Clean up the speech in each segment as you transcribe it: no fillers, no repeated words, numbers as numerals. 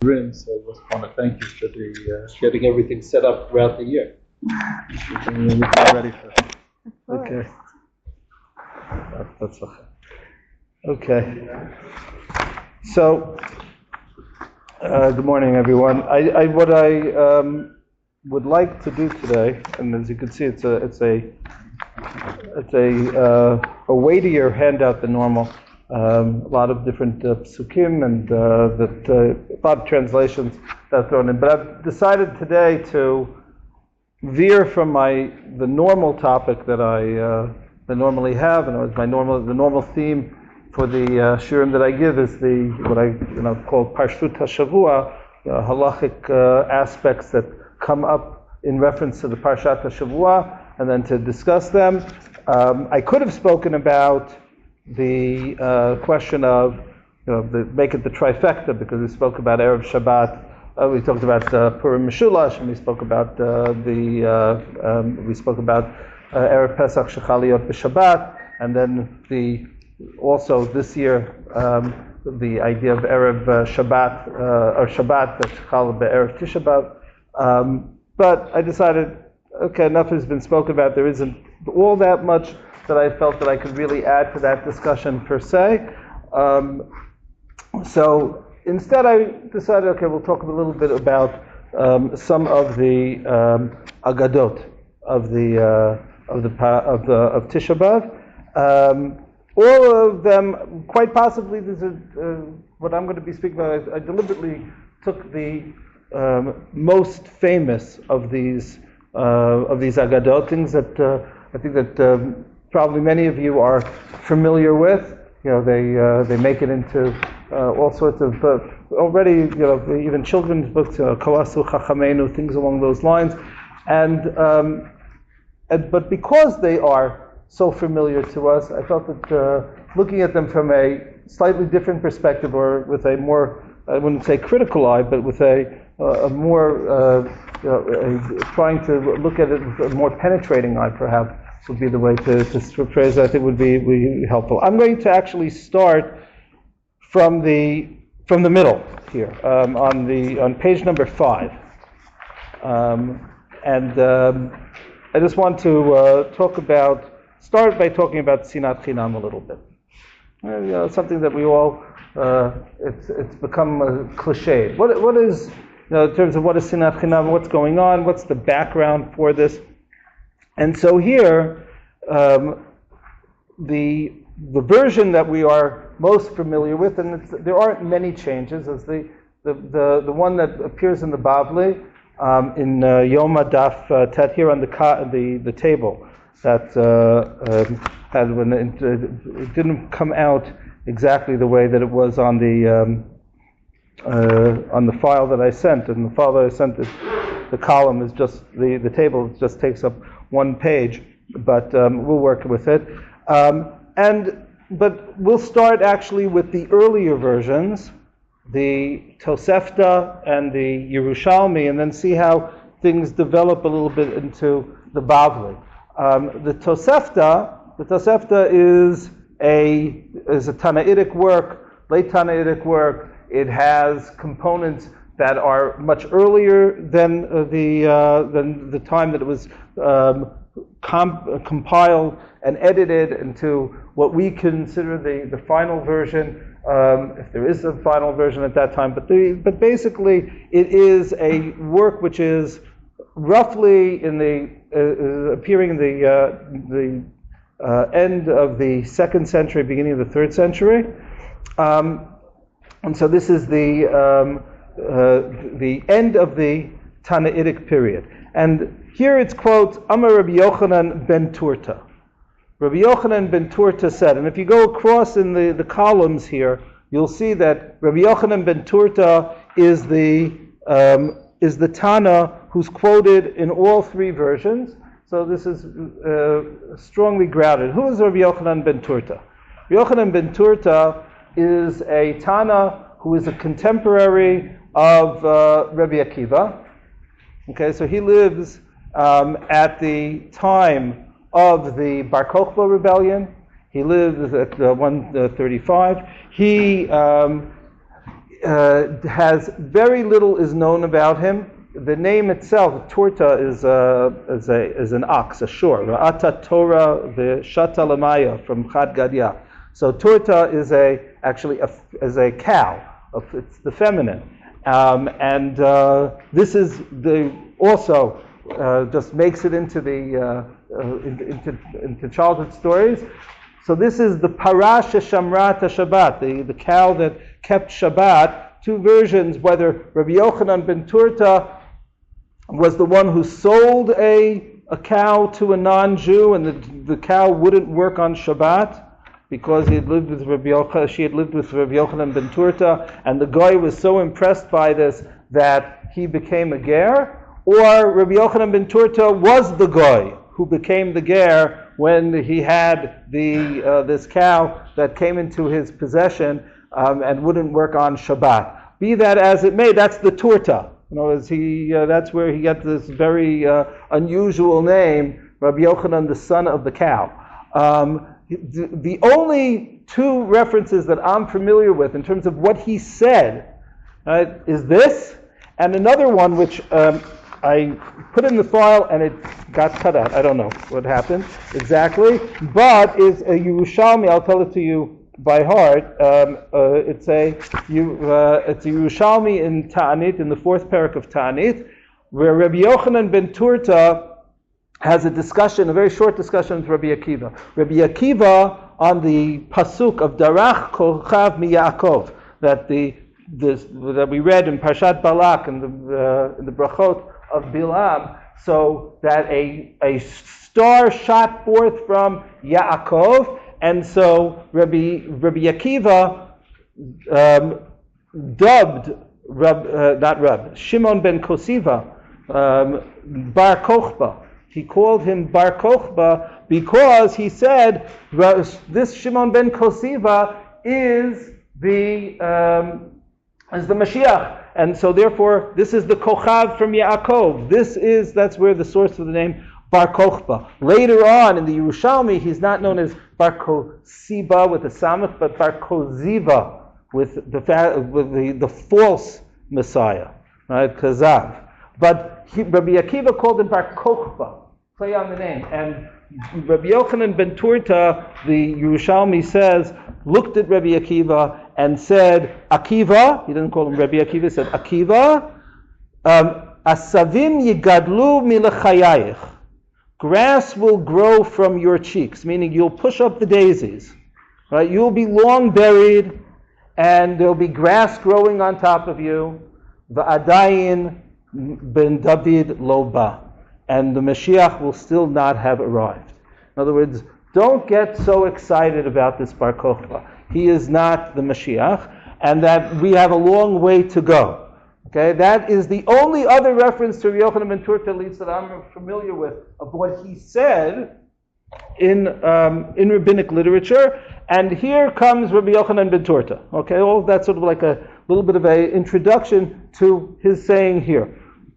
room, so I just want to thank you for the getting everything set up throughout the year. We're ready for it. Okay. That's okay. Okay. So, good morning, everyone. What I would like to do today, and as you can see, it's a weightier handout than normal. A lot of different psukim and a lot of translations that are thrown in. But I've decided today to veer from the normal topic that I normally have, and it was the normal theme for the shiurim that I give is what I call Parshut HaShavua, halachic aspects that come up in reference to the Parshat HaShavua, and then to discuss them. I could have spoken about the question of, make it the trifecta, because we spoke about Erev Shabbat, we talked about Purim Mishulash, and we spoke about Erev Pesach Shechaliot b'Shabbat, and then also this year the idea of Erev Shabbat or Shabbat Shechal be'Erev Tisha B'Av. But I decided, okay, enough has been spoken about. There isn't all that much that I felt that I could really add to that discussion per se. So instead, I decided, okay, we'll talk a little bit about some of the agadot of Tisha B'Av. All of them, quite possibly, these are what I'm going to be speaking about. I deliberately took the most famous of these agadot, things that I think that probably many of you are familiar with. They make it into all sorts of already, even children's books, Kawasu Chachamenu, things along those lines, but because they are so familiar to us, I felt that looking at them from a slightly different perspective, or with a more, I wouldn't say critical eye, but with a more trying to look at it with a more penetrating eye, perhaps, would be the way to phrase it. I think would be helpful. I'm going to actually start from the middle here, on page number 5, and I just want to start by talking about Sinat Chinam a little bit. Something that we all it's become a cliche. What is, in terms of what is Sinat Chinam, what's going on, what's the background for this? And so here, the version that we are most familiar with, and there aren't many changes, is the one that appears in the Bavli in Yoma Daf Tet here on the table that had when it didn't come out exactly the way that it was on the file that I sent. And the file that I sent, the column is just the table just takes up one page, but we'll work with it. But we'll start actually with the earlier versions, the Tosefta and the Yerushalmi, and then see how things develop a little bit into the Bavli. The Tosefta is a Tanaitic work, late Tanaitic work. It has components that are much earlier than the time that it was compiled and edited into what we consider the final version, if there is a final version at that time. But basically, it is a work which is roughly appearing in the end of the 2nd century, beginning of the 3rd century, and so this is the end of the Tanaitic period. And here it's quote, Amar Rabbi Yochanan ben Turta. Rabbi Yochanan ben Turta said, and if you go across in the columns here, you'll see that Rabbi Yochanan ben Turta is the Tana who's quoted in all 3 versions. So this is strongly grounded. Who is Rabbi Yochanan ben Turta? Rabbi Yochanan ben Turta is a Tana who is a contemporary of Rabbi Akiva. Okay, so he lives at the time of the Bar Kokhba rebellion. He lives at 135. He has very little is known about him. The name itself, Torta, is an ox, a shor. Ra'ata Torah v'shata lamaya from Chad Gadya. So Torta is actually a cow. It's the feminine, and this is also just makes it into into childhood stories. So this is the parasha shamrat Shabbat, the cow that kept Shabbat. Two versions, whether Rabbi Yochanan ben Turta was the one who sold a cow to a non-Jew, and the cow wouldn't work on Shabbat because she had lived with Rabbi Yochanan ben Turta, and the guy was so impressed by this that he became a ger. Or Rabbi Yochanan ben Turta was the guy who became the ger when he had this cow that came into his possession and wouldn't work on Shabbat. Be that as it may, that's the Turta. That's where he got this very unusual name, Rabbi Yochanan, the son of the cow. The only two references that I'm familiar with in terms of what he said is this, and another one which I put in the file and it got cut out. I don't know what happened exactly, but it's a Yerushalmi. I'll tell it to you by heart. It's a Yerushalmi in Ta'anit, in the fourth parak of Ta'anit, where Rabbi Yochanan ben Turta has a very short discussion with Rabbi Akiva. Rabbi Akiva on the pasuk of Darach Kochav miYaakov that we read in Parshat Balak and the brachot of Bilam, so that a star shot forth from Yaakov, and so Rabbi Akiva dubbed Shimon ben Kosiva Bar Kochba. He called him Bar Kochba because he said this Shimon ben Kosiva is the Mashiach. And so therefore, this is the Kochav from Yaakov. That's where the source of the name Bar Kochba. Later on in the Yerushalmi, he's not known as Bar Kosiba with the Samach, but Bar Koziva with the false Messiah, right? Kazav. But Rabbi Akiva called him Bar Kochba, play on the name. And Rabbi Yochanan ben Turta, the Yerushalmi says, looked at Rabbi Akiva and said, Akiva, he didn't call him Rabbi Akiva, he said, Akiva, asavim yigadlu milachayayich. Grass will grow from your cheeks, meaning you'll push up the daisies, right? You'll be long buried, and there'll be grass growing on top of you. Va'adayin ben David lo ba. And the Mashiach will still not have arrived. In other words, don't get so excited about this Bar Kochba. He is not the Mashiach, and that we have a long way to go. Okay, that is the only other reference to Rabbi Yochanan ben Turta, at least that I'm familiar with, of what he said in rabbinic literature. And here comes Rabbi Yochanan ben Turta. Okay, all of that's sort of like a little bit of an introduction to his saying here.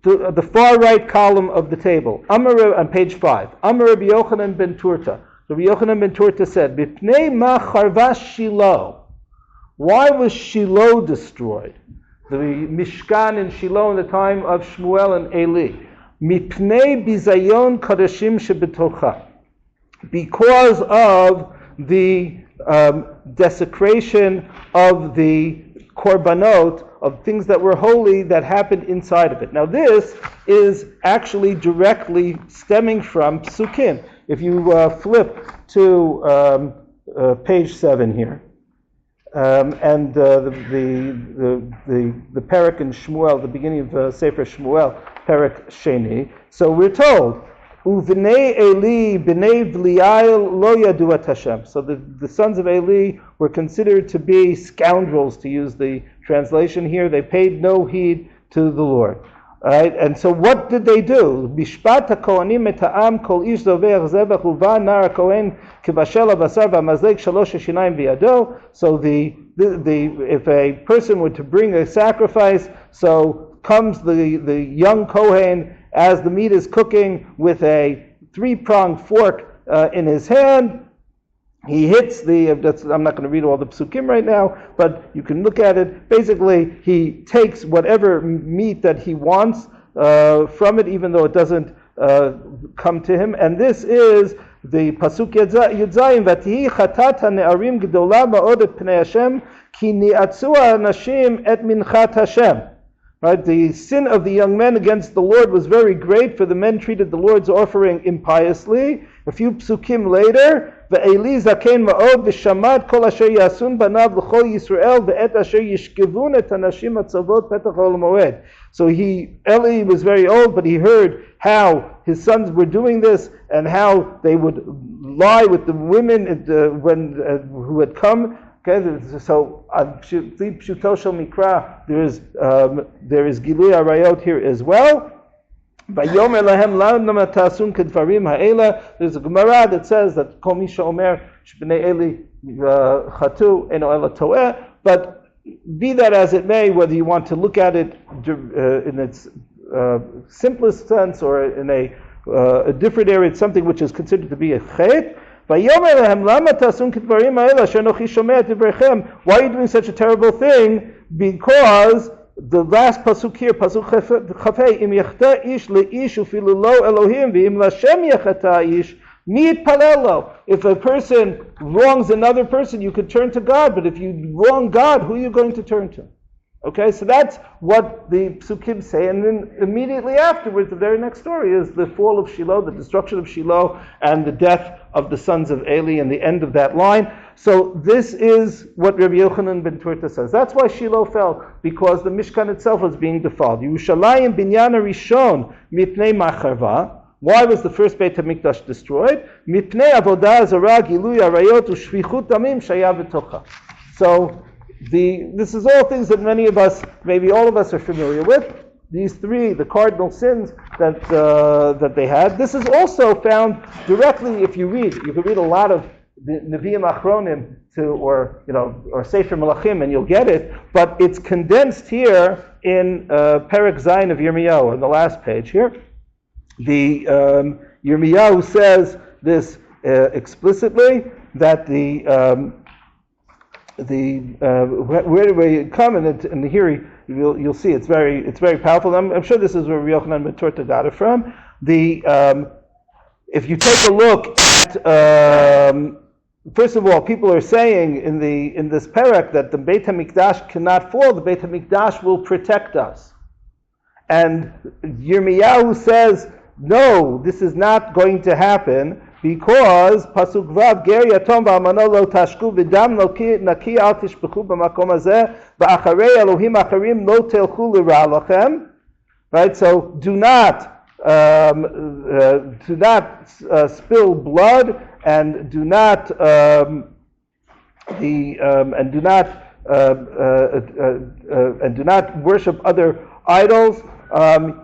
The far right column of the table, on page 5. Amar Rabbi Yochanan ben Turta. Rabbi Yochanan ben Turta said, "Bipnei ma charva Shiloh." Why was Shiloh destroyed? The Mishkan in Shiloh in the time of Shmuel and Eli. Mipnei bizayon kadashim shebetocha. Because of the desecration of the korbanot, of things that were holy that happened inside of it. Now this is actually directly stemming from Psukim. If you flip to page 7 here, and the parak in Shmuel, the beginning of Sefer Shmuel, parak Sheni. So we're told, Uvnei Eli b'nei Vlial lo yadu et Hashem. So the sons of Eli were considered to be scoundrels, to use the translation here. They paid no heed to the Lord. Right? And so what did they do? Bishpat hakohanim eta'am kol ish zover zebach uva nar hakohen kibashel avasar v'amazleg shalosh shinayim v'yado. So if a person were to bring a sacrifice, so comes the young kohen as the meat is cooking with a 3-pronged fork in his hand, he hits I'm not going to read all the psukim right now, but you can look at it. Basically, he takes whatever meat that he wants from it, even though it doesn't come to him. And this is the pasuk Yudzayin, Vatihi chatat hane'arim gedola ma'od et pnei Hashem, ki ni'atzu ha'anashim et minchat Hashem. Right, the sin of the young men against the Lord was very great, for the men treated the Lord's offering impiously. A few psukim later, Ve'eli zaken ma'od v'shamad kol asher yasun banav l'chol Yisrael ve'et asher yishkevun et hanashim atzavot petach ol moed. So Eli was very old, but he heard how his sons were doing this and how they would lie with the women who had come. Okay, so Pshuto Shel Mikra, there is Gilui Arayot here as well. Vayomer lahem lama ta'asun kedvarim ha'ela. There's a Gemara that says that Kol Misha Omer Shbnei Eli Chatu Eno Ela Toeh. But be that as it may, whether you want to look at it in its simplest sense or in a different area, it's something which is considered to be a chet. Why are you doing such a terrible thing? Because the last pasuk here, pasuk chafei, im yachta ish leish ufilu lo Elohim v'im lashem yachata ish mitpalelo. If a person wrongs another person, you could turn to God, but if you wrong God, who are you going to turn to? Okay, so that's what the psukim say, and then immediately afterwards, the very next story is the fall of Shiloh, the destruction of Shiloh, and the death of the sons of Eli, and the end of that line. So this is what Rabbi Yochanan ben Turta says. That's why Shiloh fell, because the Mishkan itself was being defiled. Yerushalayim binyan rishon mipnei macharva. Why was the first Beit HaMikdash destroyed? Mipnei avodah zarah gilui arayot ushvichut damim shaya b'tocha. So this is all things that many of us, maybe all of us, are familiar with. These three, the cardinal sins that they had. This is also found directly if you read. You can read a lot of the Nevi'im Achronim or Sefer Melachim, and you'll get it. But it's condensed here in Perek Zayin of Yirmiyahu on the last page here. The Yirmiyahu says this explicitly, that where do we come, and here you'll see it's very powerful. I'm sure this is where Rabbi Yochanan ben Turta got it from. If you take a look at first of all, people are saying in this parak that the Beit HaMikdash cannot fall. The Beit HaMikdash will protect us, and Yirmiyahu says no, this is not going to happen. Because pasuk vav ger yatom v'almano lo tashku v'dam naki al tishpechu b'makom hazeh v'acharei Elohim acharim lo telchu l'ra lachem. Right. So do not spill blood, and do not worship other idols.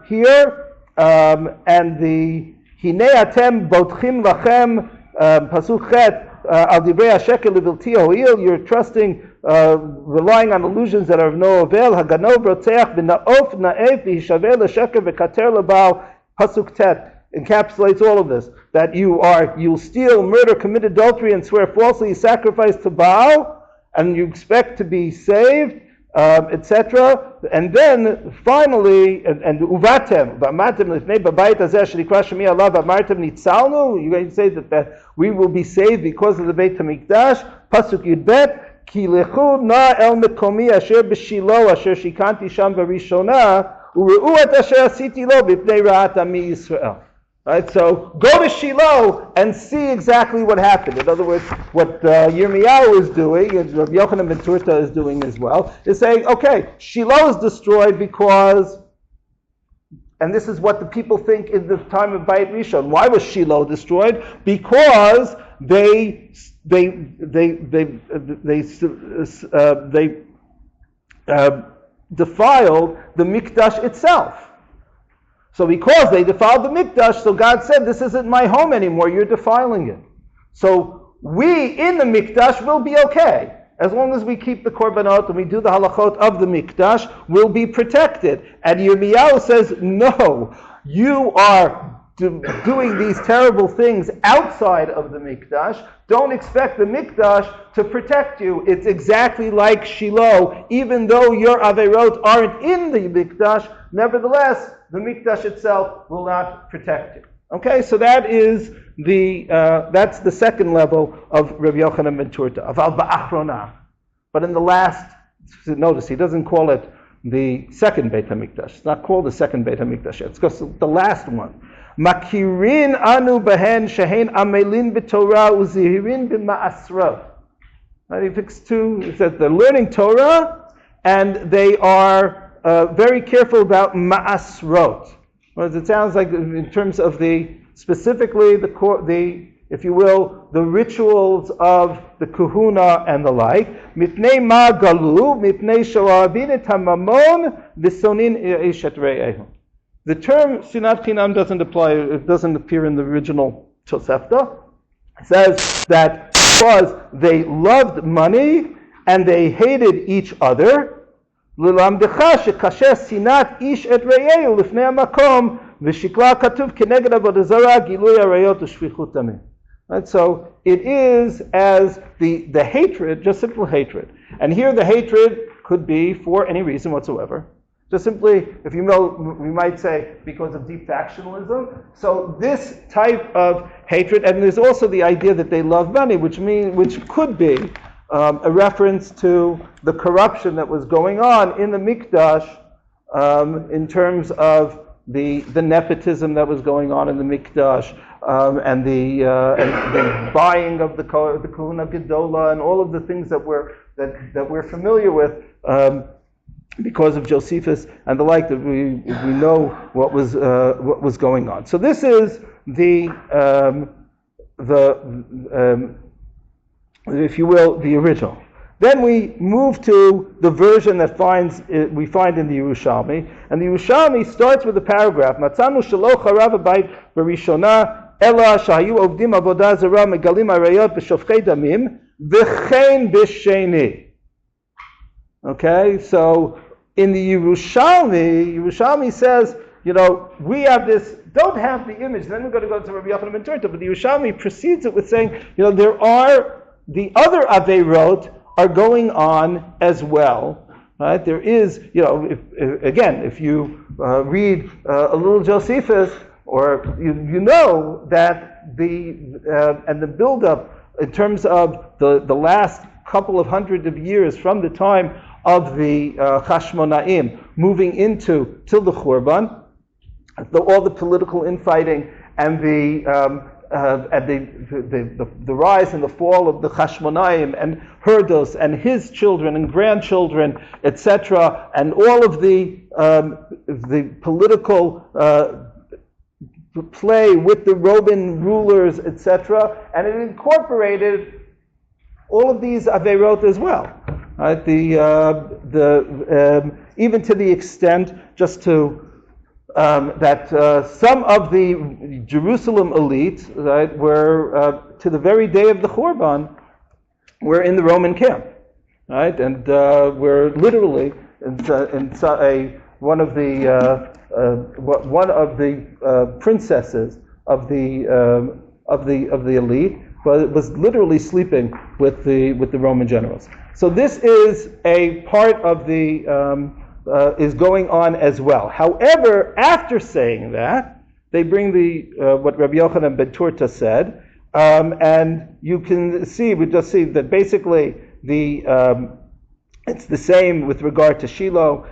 Here and the Hinei atem botchim lachem pasuk chet al divrei hashekel levilti ho'il. You're trusting, relying on illusions that are of no avail. Haganov rotzeach b'na'of na'ef v'hishaveh l'sheker v'kater l'baal. Pasuk tet encapsulates all of this. That you'll steal, murder, commit adultery, and swear falsely, sacrifice to Baal, and you expect to be saved, etc. And then finally, and uvatem v'amatem lifnei b'bayit hazeh shenikra shemi alav v'amartem nitzalnu. You're going to say that we will be saved because of the Beit HaMikdash. Pasuk Yudbet, ki lechu na el mekomi asher b'Shilo asher shikanti sham v'rishona u're'u et asher asiti lo b'pnei ra'at ami Yisrael. Right, so go to Shiloh and see exactly what happened. In other words, what Yirmiyahu is doing, and Rabbi Yochanan ben Turta is doing as well, is saying, okay, Shiloh is destroyed because, and this is what the people think in the time of Bayit Rishon. Why was Shiloh destroyed? Because they defiled the Mikdash itself. So because they defiled the Mikdash, so God said, this isn't my home anymore, you're defiling it. So we in the Mikdash will be okay. As long as we keep the korbanot and we do the halachot of the Mikdash, we'll be protected. And Yirmiyahu says, no, you are doing these terrible things outside of the Mikdash, don't expect the Mikdash to protect you. It's exactly like Shiloh. Even though your Averot aren't in the Mikdash, nevertheless, the Mikdash itself will not protect you. Okay, so that's the second level of Rabbi Yochanan ben Turta, Aval ba'achrona. But in the last, notice he doesn't call it the second Beit HaMikdash. It's not called the second Beit HaMikdash yet. It's because the last one. Makirin anu behen shehen amelin b'Torah uzihirin b'ma'asra. Right, he picks two. He says they're learning Torah and they are very careful about ma'asrot. Well, it sounds like in terms of specifically the if you will, the rituals of the kahuna and the like. Mipnei ma galu, mipnei sho'abin et hamamon v'sonin eshet re'ehu. The term sinat chinam doesn't apply. It doesn't appear in the original Tosefta. It says that because they loved money and they hated each other. L'lamdecha shekasher sinat ish et re'ehu lifnei hamakom v'shikla katuv keneged avodah zarah gilui arayot u'shfichut damim. Right, so it is as the hatred, just simple hatred. And here the hatred could be for any reason whatsoever. Just simply, if you know, we might say because of deep factionalism. So this type of hatred, and there's also the idea that they love money, which could be a reference to the corruption that was going on in the Mikdash in terms of the nepotism that was going on in the Mikdash, and the buying of the Kahuna Gedola and all of the things that we're familiar with because of Josephus and the like, that we know what was going on. So this is if you will, the original. Then we move to the version that we find in the Yerushalmi, and the Yerushalmi starts with a paragraph. Matzanu shelo charav habayit barishona ela shahayu ovdim avodah zara megalim arayot b'shofchei damim v'chein b'sheni. Okay, so in the Yerushalmi says, we have this. Don't have the image. Then we're going to go to Rabbi Yochanan ben Turta, but the Yerushalmi precedes it with saying, there are the other averot are going on as well, right? There is, if you read a little Josephus, or you know that the buildup in terms of the last couple of hundred of years from the time of the Chashmonaim moving till the Churban, all the political infighting and the rise and the fall of the Chashmonaim and Herdos and his children and grandchildren, etc., and all of the political play with the Roman rulers, etc., and it incorporated all of these averot as well. Right? Even to the extent, just to that some of the Jerusalem elite, right, were to the very day of the Churban, were in the Roman camp, right, and were literally one of the princesses of the elite was literally sleeping with the Roman generals. So this is a part of the is going on as well. However, after saying that, they bring what Rabbi Yochanan ben Turta said, and you can see, we just see that basically it's the same with regard to Shiloh,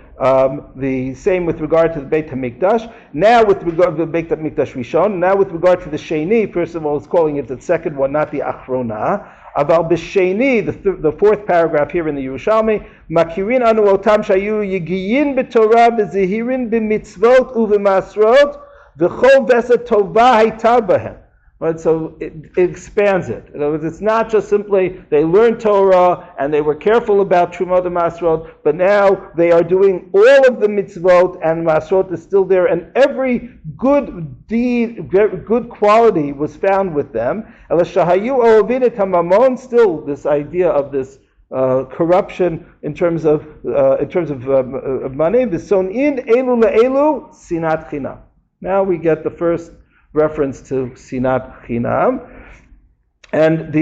the same with regard to the Beit HaMikdash. Now with regard to the Beit HaMikdash Rishon, now with regard to the Sheni, first of all, it's calling it the second one, not the Achrona. Aval b'Sheni, the fourth paragraph here in the Yerushalmi, Makirin anu otam shayu yigiyin b'Torah b'zehirin b'mitzvot u'v'masrot v'chol v'esa tova hayta b'hem. Right, so it expands it. In other words, it's not just simply they learned Torah and they were careful about Trumot and Masrot, but now they are doing all of the mitzvot and Masrot is still there, and every good deed, good quality was found with them. Still, this idea of this corruption in terms of money. Now we get the first reference to Sinat Chinam. And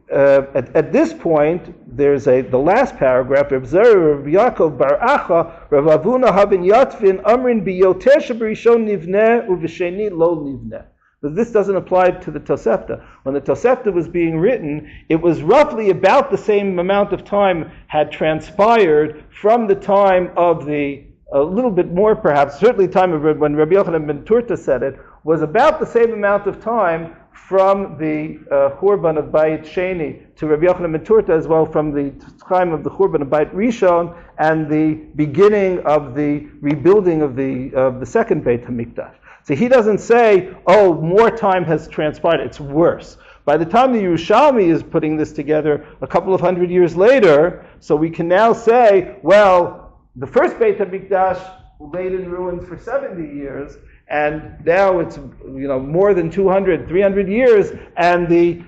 at this point, there's the last paragraph. Reb Zera, Reb Yaakov Bar Acha, Rav Avuna Haben Yatvin Amrin Biyoter Sheberishon Nivneh Uvesheni Lo Nivneh. But this doesn't apply to the Tosefta. When the Tosefta was being written, it was roughly about the same amount of time had transpired from the time of a little bit more perhaps, certainly time of when Rabbi Yochanan ben Turta said it, was about the same amount of time from the Churban of Bayit Sheni to Rabbi Yochanan ben Turta, as well from the time of the Churban of Bayit Rishon and the beginning of the rebuilding of the second Beit HaMikdash. So he doesn't say, oh, more time has transpired, it's worse. By the time the Yerushalmi is putting this together a couple of hundred years later, so we can now say, well, the first Beit HaMikdash laid in ruins for 70 years, and now it's more than 200, 300 years, and the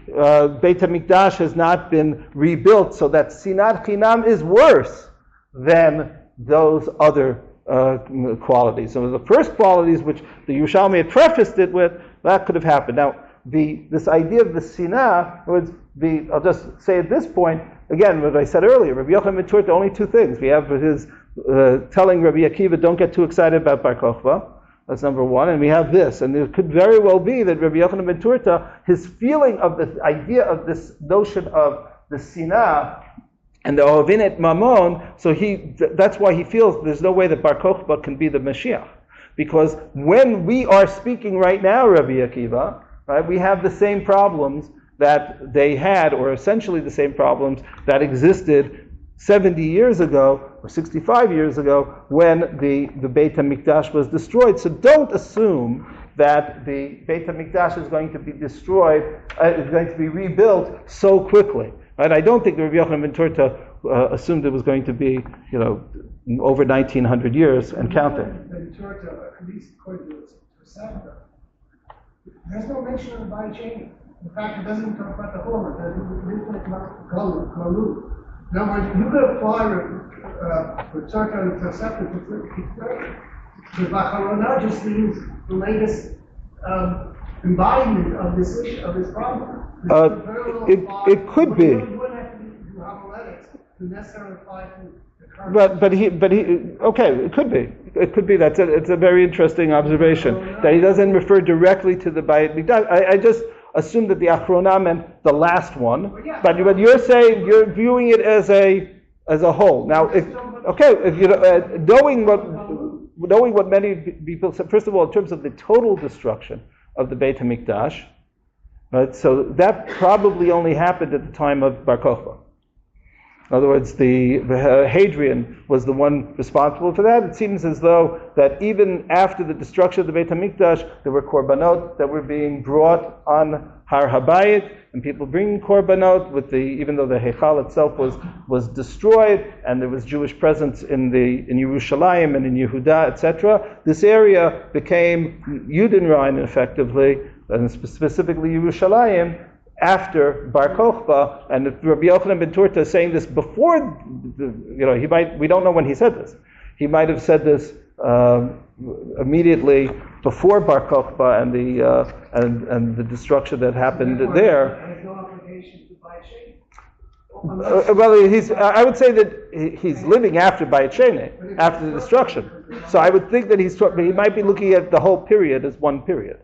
Beit HaMikdash has not been rebuilt, so that Sinat Chinam is worse than those other qualities. So the first qualities, which the Yerushalmi had prefaced it with, that could have happened. Now, this idea of the sinah, I'll just say at this point, again, what I said earlier, Rabbi Yochanan ben Turta, only two things. We have his telling Rabbi Akiva, don't get too excited about Bar Kochba. That's number one. And we have this. And it could very well be that Rabbi Yochanan ben Turta, his feeling of the idea of this notion of the sinah, and the Ohavinet Mamon, so that's why he feels there's no way that Bar Kochba can be the Mashiach. Because when we are speaking right now, Rabbi Akiva, right, we have the same problems that they had, or essentially the same problems that existed 70 years ago, or 65 years ago, when the Beit HaMikdash was destroyed. So don't assume that the Beit HaMikdash is going to be destroyed, is going to be rebuilt so quickly. Right? I don't think Rabbi Yochanan ben Turta assumed it was going to be, over 1900 years and counting. Ben Turta, at least according to Tosefta, there's no mention of the Bayit Sheni. In fact, it doesn't talk about the Homer. It doesn't talk about Galut. In other words, you could apply with Turta and Tosefta to Bacharona just means the latest embodiment of this issue, of this problem. It could be. But he okay, it could be. It could be. It's a very interesting observation that he doesn't refer directly to the Bayit Mikdash. I just assumed that the Achrona meant the last one. But you're saying you're viewing it as a whole. Now, knowing what many people said, first of all, in terms of the total destruction of the Beit HaMikdash, right? So that probably only happened at the time of Bar Kochba. In other words, the Hadrian was the one responsible for that. It seems as though that even after the destruction of the Beit HaMikdash, there were korbanot that were being brought on Har HaBayit, and people bringing korbanot even though the Heichal itself was destroyed, and there was Jewish presence in Yerushalayim and in Yehuda, etc. This area became Judenrein, effectively, and specifically Yerushalayim, after Bar Kochba. And if Rabbi Yochanan ben Turta is saying this before, we don't know when he said this. He might have said this immediately before Bar Kochba and the destruction that happened there. There's no obligation to Bayit Sheni. I would say that he's living after Bayit Sheni, after the destruction. So I would think that he might be looking at the whole period as one period.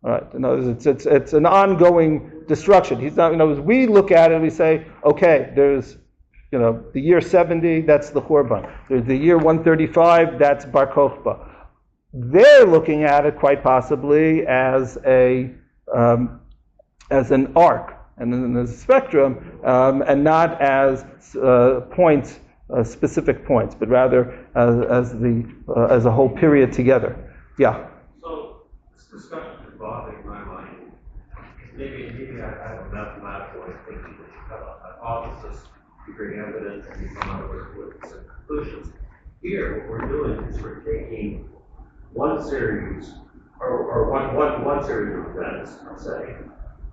All right. In other words, it's an ongoing destruction. He's not. As we look at it, and we say, okay, there's, the year 70, that's the Churban. There's the year 135, that's Bar Kochba. They're looking at it quite possibly as an arc and a spectrum, and not as points, specific points, but rather as a whole period together. Yeah. So this discussion bothering my mind. Maybe I have a mathematical way of thinking that you have a hypothesis, you bring evidence, and you come up with some conclusions. Here, what we're doing is we're taking one series, or one series of events, I'm saying,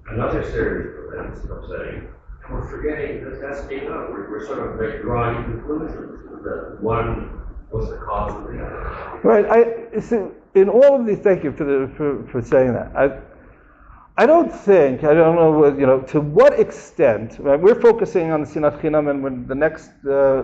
another series of events, I'm saying, and we're forgetting that that's enough. We're sort of drawing conclusions that one was the cause of the other. Right. in all of these, thank you for saying that. I don't know, to what extent, right, we're focusing on the Sinat Chinam, and when the next, I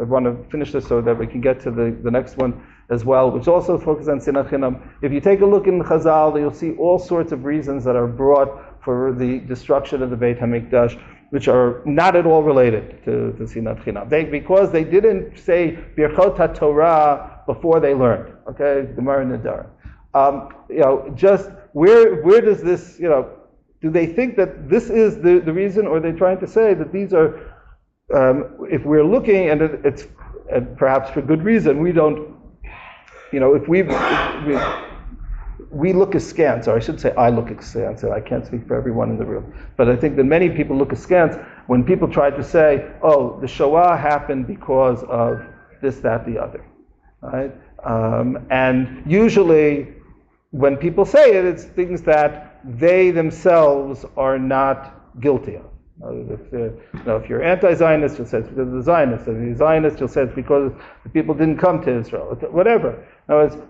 want to finish this so that we can get to the next one as well, which also focuses on Sinat Chinam. If you take a look in Chazal, you'll see all sorts of reasons that are brought for the destruction of the Beit HaMikdash, which are not at all related to Sinat Chinam. Because they didn't say Birchot HaTorah before they learned, okay, Gemara Nidar. Just where does this, do they think that this is the reason, or are they trying to say that these are, if we're looking, and it's perhaps for good reason, we don't, if we look askance, or I should say I look askance, I can't speak for everyone in the room, but I think that many people look askance when people try to say, oh, the Shoah happened because of this, that, the other, right? And usually, when people say it, it's things that they themselves are not guilty of. If you're anti-Zionist, you'll say it's because of the Zionists. If you're Zionist, you'll say it's because the people didn't come to Israel. Whatever.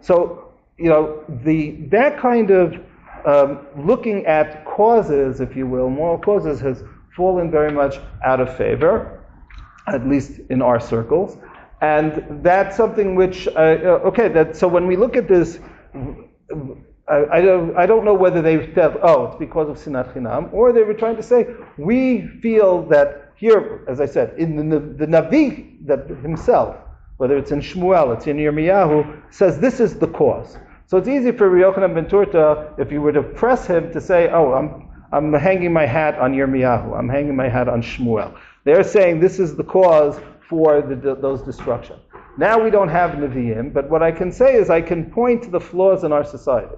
So, that kind of looking at causes, if you will, moral causes, has fallen very much out of favor, at least in our circles. And that's something which, so when we look at this, I don't know whether they felt, it's because of Sinat Chinam, or they were trying to say, we feel that here, as I said, in the Navi that himself, whether it's in Shmuel, it's in Yirmiyahu, says this is the cause. So it's easy for Rabbi Yochanan ben Turta, if you were to press him, to say, I'm hanging my hat on Yirmiyahu, I'm hanging my hat on Shmuel. They're saying this is the cause for those destruction. Now we don't have Nevi'im, but what I can say is I can point to the flaws in our society.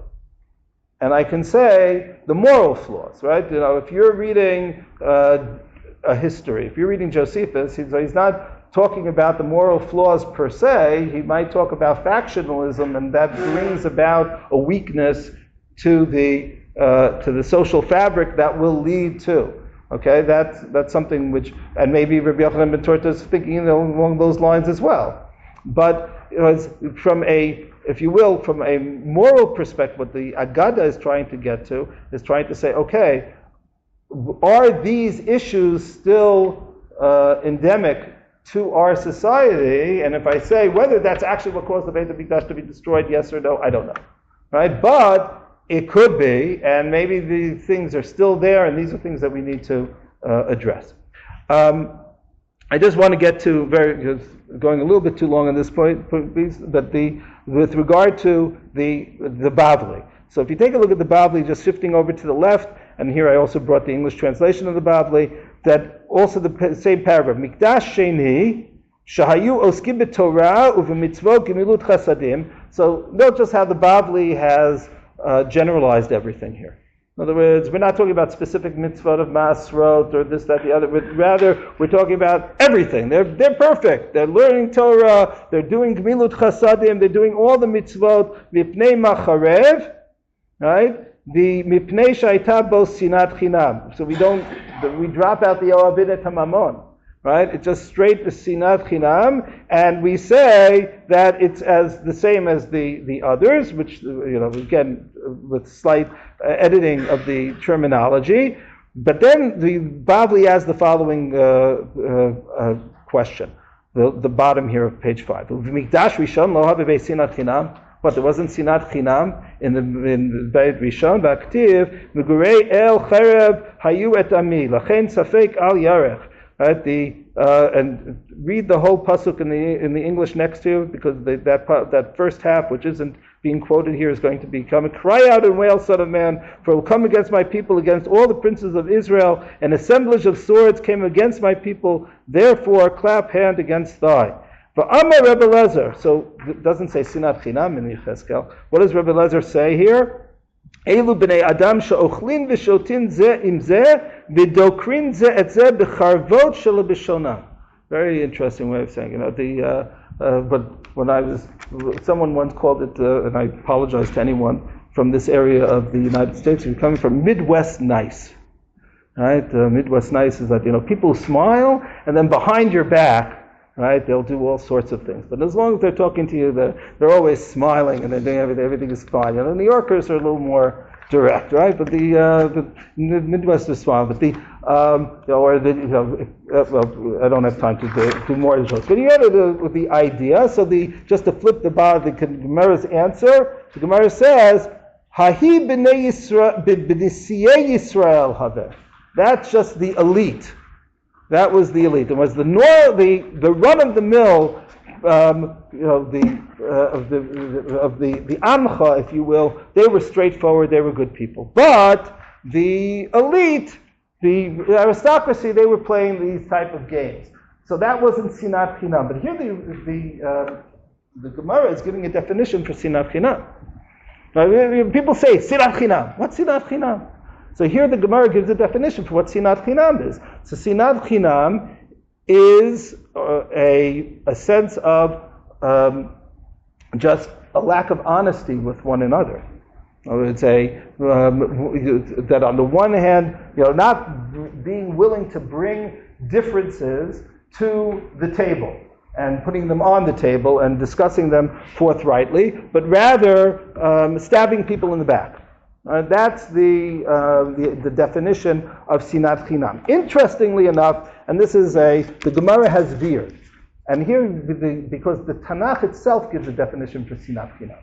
And I can say the moral flaws, right? If you're reading a history, if you're reading Josephus, he's not talking about the moral flaws per se. He might talk about factionalism, and that brings about a weakness to the social fabric that will lead to. Okay, that's something which, and maybe Rabbi Yochanan ben Turta is thinking along those lines as well. But from a moral perspective, what the Agada is trying to get to is trying to say, okay, are these issues still endemic to our society? And if I say whether that's actually what caused the Beit HaMikdash to be destroyed, yes or no, I don't know, right? But it could be, and maybe these things are still there, and these are things that we need to address. I just want to get to going a little bit too long on this point, but with regard to the Bavli. So if you take a look at the Bavli, just shifting over to the left, and here I also brought the English translation of the Bavli, that also the same paragraph, Mikdash Sheni, Shahayu Oskim b'Torah u'v'mitzvot gemilut chasadim. So note just how the Bavli has generalized everything here. In other words, we're not talking about specific mitzvot of Masrot or this, that, the other, but rather we're talking about everything. They're perfect. They're learning Torah, they're doing Gemilut Chasadim, they're doing all the mitzvot, Mipnei Macharev, right? The Mipnei Shaita Bo Sinat Chinam. So we drop out the Ohavin Hamamon, right? It's just straight to Sinat Chinam, and we say that it's as the same as the others, which, again, with slight editing of the terminology. But then the Bavli has the following question, the bottom here of page 5. Mikdash Rishon lo habe Sinat Chinam. What, there wasn't Sinat Chinam in the Beit Rishon? V'aktiv Megurei El Cherev Hayu Et Ami Lachen Safek Al Yarech. Right, and read the whole pasuk in the English next to it, because that first half, which isn't being quoted here, is going to become a cry out and wail, Son of Man, for it will come against my people, against all the princes of Israel. An assemblage of swords came against my people. Therefore, clap hand against thigh. For Amar Rebbe Lezer, so it doesn't say Sinat Chinam in Yechezkel. What does Rebbe Lezer say here? Elu b'nei Adam she'ochlin v'shotin ze im ze v'dokrin ze et ze b'charvot shel b'shonam. Very interesting way of saying, but when someone once called it, and I apologize to anyone from this area of the United States, who's coming from Midwest nice. Right? Midwest nice is that, people smile, and then behind your back, right? They'll do all sorts of things. But as long as they're talking to you, they're always smiling and they're doing everything is fine. You know, New Yorkers are a little more direct, right? But the Midwesters smile. But well, I don't have time to do more jokes. But you get with the idea. So just to flip the Gemara's answer, the Gemara says, "Hahi b'nei Yisrael haveh." That's just the elite. That was the elite. It was the run of the mill, the Amcha, if you will. They were straightforward. They were good people. But the elite, the aristocracy, they were playing these type of games. So that wasn't sinat chinam. But here the Gemara is giving a definition for sinat chinam. Now, people say sinat chinam. What's sinat chinam? So here the Gemara gives a definition for what sinat chinam is. So sinat chinam is a sense of just a lack of honesty with one another. I would say that on the one hand, not being willing to bring differences to the table and putting them on the table and discussing them forthrightly, but rather stabbing people in the back. That's the definition of sinat chinam. Interestingly enough, and this is the Gemara has veered, and here because the Tanakh itself gives a definition for sinat chinam.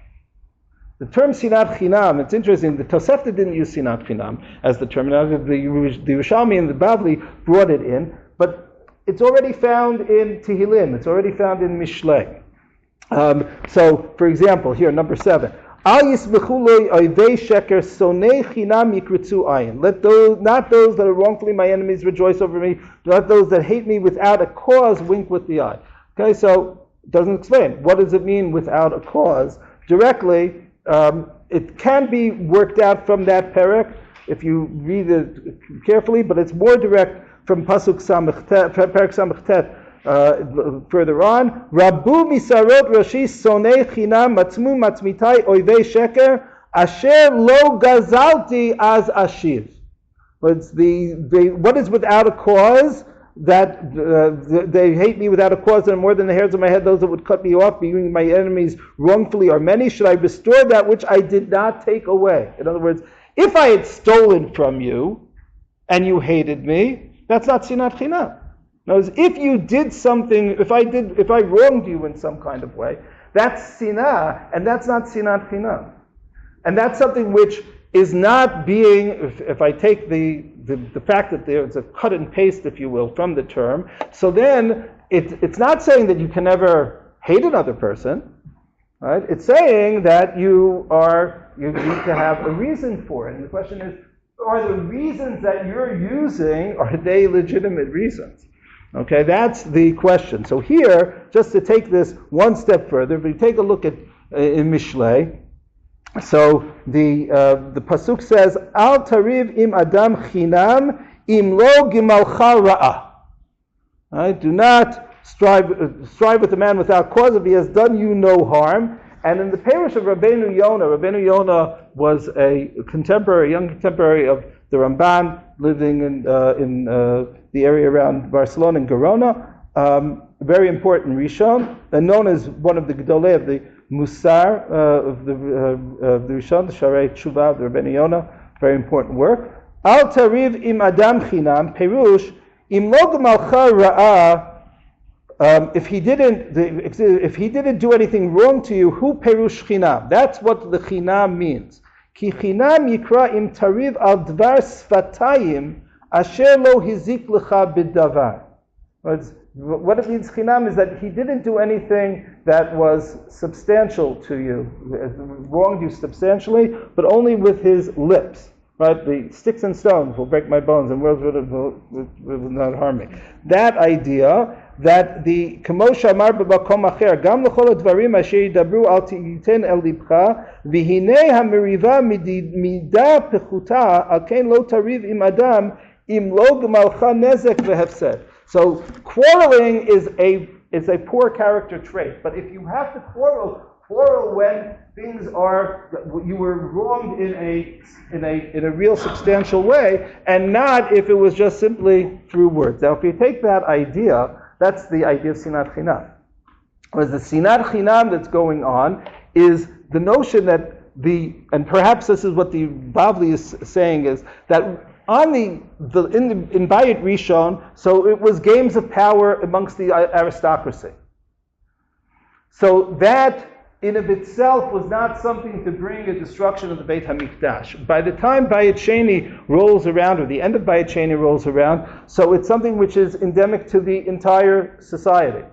The term sinat chinam, it's interesting. The Tosefta didn't use sinat chinam as the terminology. The Yerushalmi and the Bavli brought it in, but it's already found in Tehillim. It's already found in Mishlei. So, for example, here number 7. Let those, not those that are wrongfully my enemies, rejoice over me. Let those that hate me without a cause wink with the eye. Okay, so it doesn't explain. What does it mean without a cause? Directly, it can be worked out from that perek if you read it carefully, but it's more direct from Pasuk Samech Samech further on, Rabu misarot rashi sonei chinam matzmu matzmitai oivei sheker asher lo gazalti as ashiv. But what is without a cause? That they hate me without a cause and more than the hairs of my head, those that would cut me off, being my enemies wrongfully are many. Should I restore that which I did not take away? In other words, if I had stolen from you and you hated me, that's not sinat chinam. If you did something, if I wronged you in some kind of way, that's sinah, and that's not sinat chinam. And that's something which is not being, if I take the fact that there's a cut and paste, if you will, from the term, so then it's not saying that you can never hate another person, right? It's saying that you need to have a reason for it. And the question is, are the reasons that you're using, are they legitimate reasons? Okay, that's the question. So here, just to take this one step further, if we take a look at in Mishlei, so the pasuk says, "Al tariv im adam chinam im lo gimalcha ra'ah." Right? Do not strive with a man without cause if he has done you no harm. And in the parish of Rabbeinu Yonah was a young contemporary of the Ramban, living in the area around Barcelona and Gerona, very important Rishon, and known as one of the Gedolei of the Musar of the Rishon, the Sharei Tshuva of the Rabbeinu Yonah, very important work. Al tariv im adam chinam, perush im lo gemalcha ra'ah. If he didn't do anything wrong to you, hu perush chinam. That's what the chinam means. Ki chinam yikra im tariv al dvar sfatayim asher lo hizik lecha b'davar. What it means, chinam, is that he didn't do anything that was substantial to you, wronged you substantially, but only with his lips. Right? The sticks and stones will break my bones, and words will not harm me. That idea that the Kamosha Amar b'makom acher gam l'chol advarim asher yidabru al titen el libcha v'hinei hameriva mida pechuta al kein lo tariv im adam im lo gemalcha nezek v'hefsed. So quarreling is a poor character trait. But if you have to quarrel when things you were wronged in a real substantial way, and not if it was just simply through words. Now, if you take that idea, That's the idea of sinat chinam. Whereas the sinat chinam that's going on is the notion that and perhaps this is what the Bavli is saying, is that on in Bayit Rishon, so it was games of power amongst the aristocracy. So that in of itself was not something to bring a destruction of the Beit HaMikdash. By the time Bayit Sheni rolls around, or the end of Bayit Sheni rolls around, so it's something which is endemic to the entire society.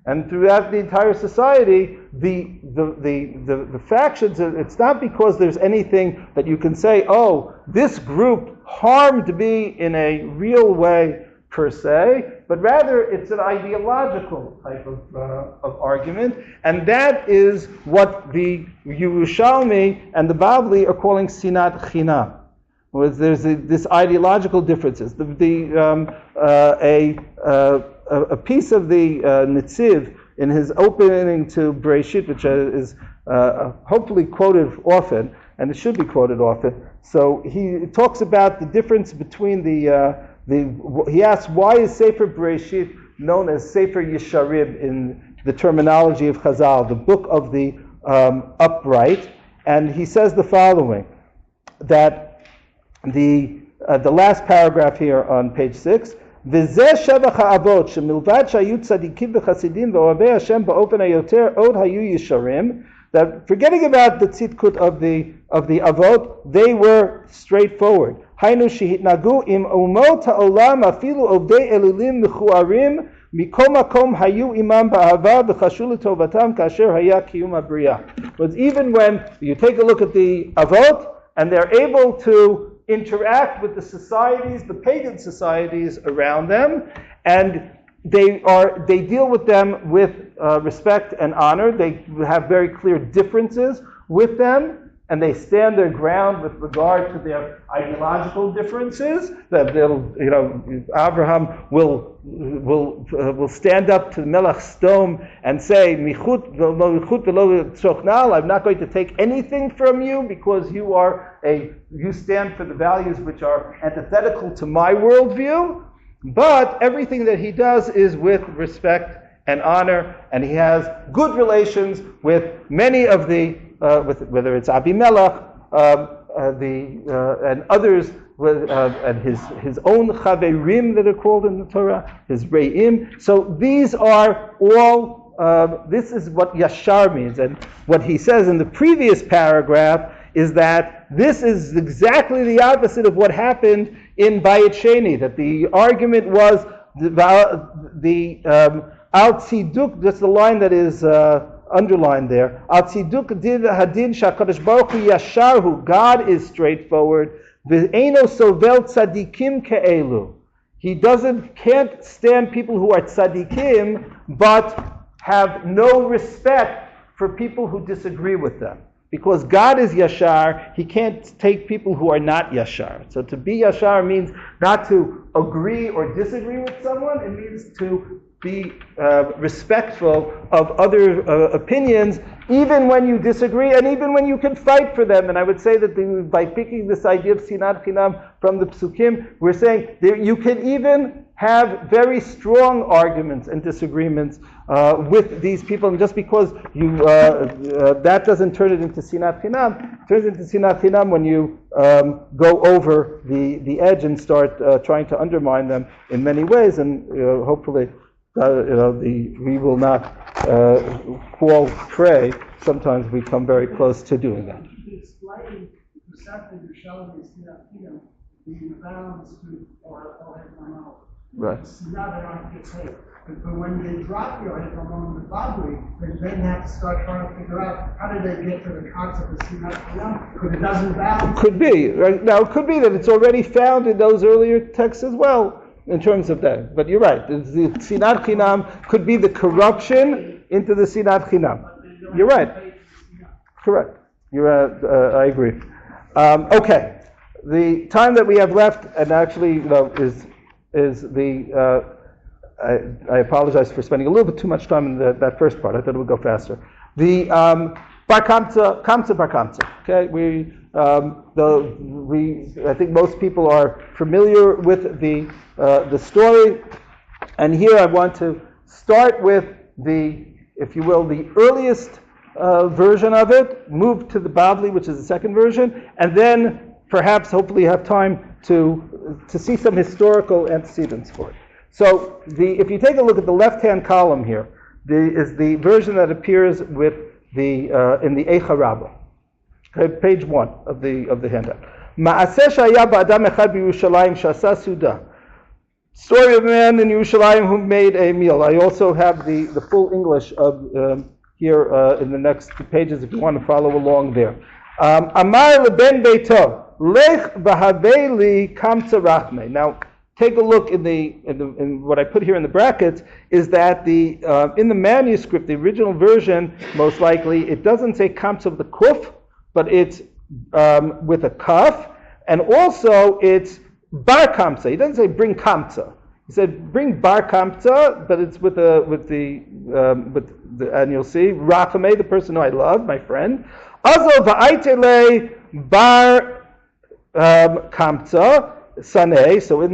And throughout the entire society, the factions, it's not because there's anything that you can say, oh, this group harmed me in a real way per se, but rather it's an ideological type of argument, and that is what the Yerushalmi and the Bavli are calling sinat chinam. There's this ideological differences. A piece of the Netziv in his opening to Bereshit, which is hopefully quoted often, and it should be quoted often. So he talks about the difference between he asks, why is Sefer Bereshit known as Sefer Yesharim in the terminology of Chazal, the book of the upright? And he says the following, that the last paragraph here on page 6, וזה שבח האבות שמלבד שהיו צדיקים וחסידים ואוהבי השם באופן היותר עוד היו ישרים, that forgetting about the tzidkut of the avot, they were straightforward. היינו שהתנהגו עם אומות העולם אפילו עובדי אלילים מכוערים מכל מקום היו עמם באהבה וחשו לטובתם כאשר היה קיום הבריאה. But even when you take a look at the avot and they're able to interact with the societies, the pagan societies around them, and they deal with them with respect and honor. They have very clear differences with them, and they stand their ground with regard to their ideological differences. That Abraham will stand up to Melech Sdom and say, "Michut v'lo tzochnal." I'm not going to take anything from you because you stand for the values which are antithetical to my worldview. But everything that he does is with respect and honor, and he has good relations with many of the, whether it's Abimelech, and others, and his own chaverim that are called in the Torah, his re'im. So these are all, this is what yashar means. And what he says in the previous paragraph is that this is exactly the opposite of what happened in Bayit Sheni, that the argument was the al tziduk, that's the line that is underlined there. Al tziduk hadin shakadosh baruch hu yasharhu, God is straightforward. V'eino sovel tzadikim ke'elu. He can't stand people who are tzadikim, but have no respect for people who disagree with them. Because God is Yashar, He can't take people who are not Yashar. So to be Yashar means not to agree or disagree with someone. It means to be respectful of other opinions, even when you disagree and even when you can fight for them. And I would say that by picking this idea of Sinat Chinam from the Psukim, we're saying you can even have very strong arguments and disagreements with these people, and just because that doesn't turn it into Sinat Chinam. It turns into Sinat Chinam when you go over the edge and start trying to undermine them in many ways, and hopefully we will not fall prey. Sometimes we come very close to doing that. Explain exactly you're showing me Sinat Chinam being bound to or Right. Now they don't get paid. But when they drop your head on the Bavli, they then have to start trying to figure out how did they get to the concept of Sinat Chinam, because it doesn't balance. Could be. Right? Now, it could be that it's already found in those earlier texts as well, in terms of that. But you're right. The Sinat Chinam could be the corruption into the Sinat Chinam. You're right. Correct. I agree. Okay. The time that we have left, and actually, is the, I apologize for spending a little bit too much time in that first part. I thought it would go faster. The Bar Kamsa, Bar Kamsa. Okay, I think most people are familiar with the story. And here I want to start with the, if you will, the earliest version of it, move to the Bavli, which is the second version, and then perhaps, hopefully, have time to see some historical antecedents for it. So, if you take a look at the left-hand column here, is the version that appears with the in the Eicha Rabbah. Okay, page 1 of the handout. Ma'aseh shaya ba'adam echad b'Yerushalayim shasa suda. Story of a man in Yerushalayim who made a meal. I also have the full English of here in the next pages if you want to follow along there. Amar leben beito lech v'haveli kamtza rachme. Now, take a look in what I put here in the brackets is that in the manuscript, the original version, most likely, it doesn't say kamtza of the kuf, but it's with a kaf, and also it's bar kamtza. He doesn't say bring kamtza. He said bring bar kamtza, but it's with the and you'll see Rachame, the person who I love, my friend. Azal va'aitele bar kamtza saneh. So in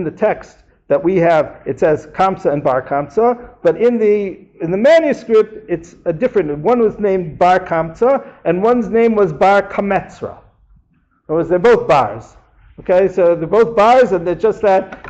the text that we have, it says kamtza and bar kamtza, but in the manuscript it's a different. One was named bar kamtza, and one's name was bar kametzra. They're both bars. Okay, so they're both bars, and they're just that,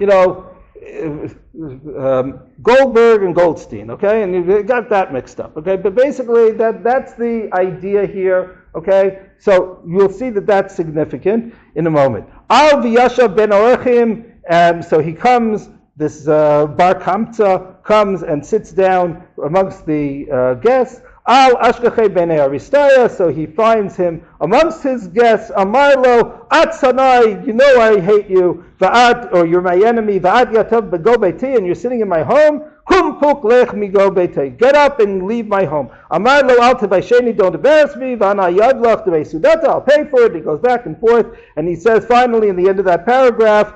Goldberg and Goldstein, okay, and you got that mixed up, okay, but basically that's the idea here, okay, so you'll see that that's significant in a moment. Al v'yashav ben orechim, and so he comes, this bar kamtza comes and sits down amongst the guests. Al ashkachei b'nei aristaya, so he finds him amongst his guests. Amarlo, at sanai, you know I hate you. Va'at, or you're my enemy. Va'at yatav b'go beiti, and you're sitting in my home. Kum puk lech migo beiti, get up and leave my home. Amarlo al tevaisheni, don't embarrass me. Va'ana yadlach tevaisudata, I'll pay for it. He goes back and forth, and he says finally in the end of that paragraph,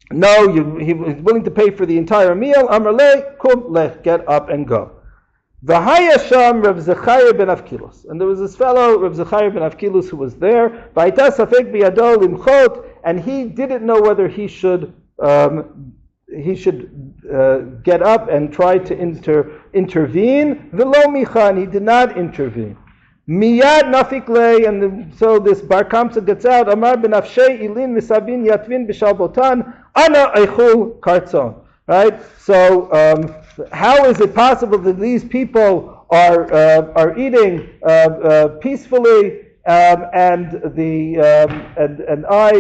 no, he's willing to pay for the entire meal. Amarle, kum lech, get up and go. V'hayasham Rav Zechariah ben Avkilus, and there was this fellow Rav Zechariah ben Avkilus who was there. V'ayta safek biyado limchot, and he didn't know whether he should get up and try to intervene. V'lo michan, he did not intervene. Miyad nafik lei, and so this bar kamtza gets out. Amar ben afshei ilin misabin yatvin b'shal botan ana eichul kartzon. Right? So, how is it possible that these people are eating peacefully, and I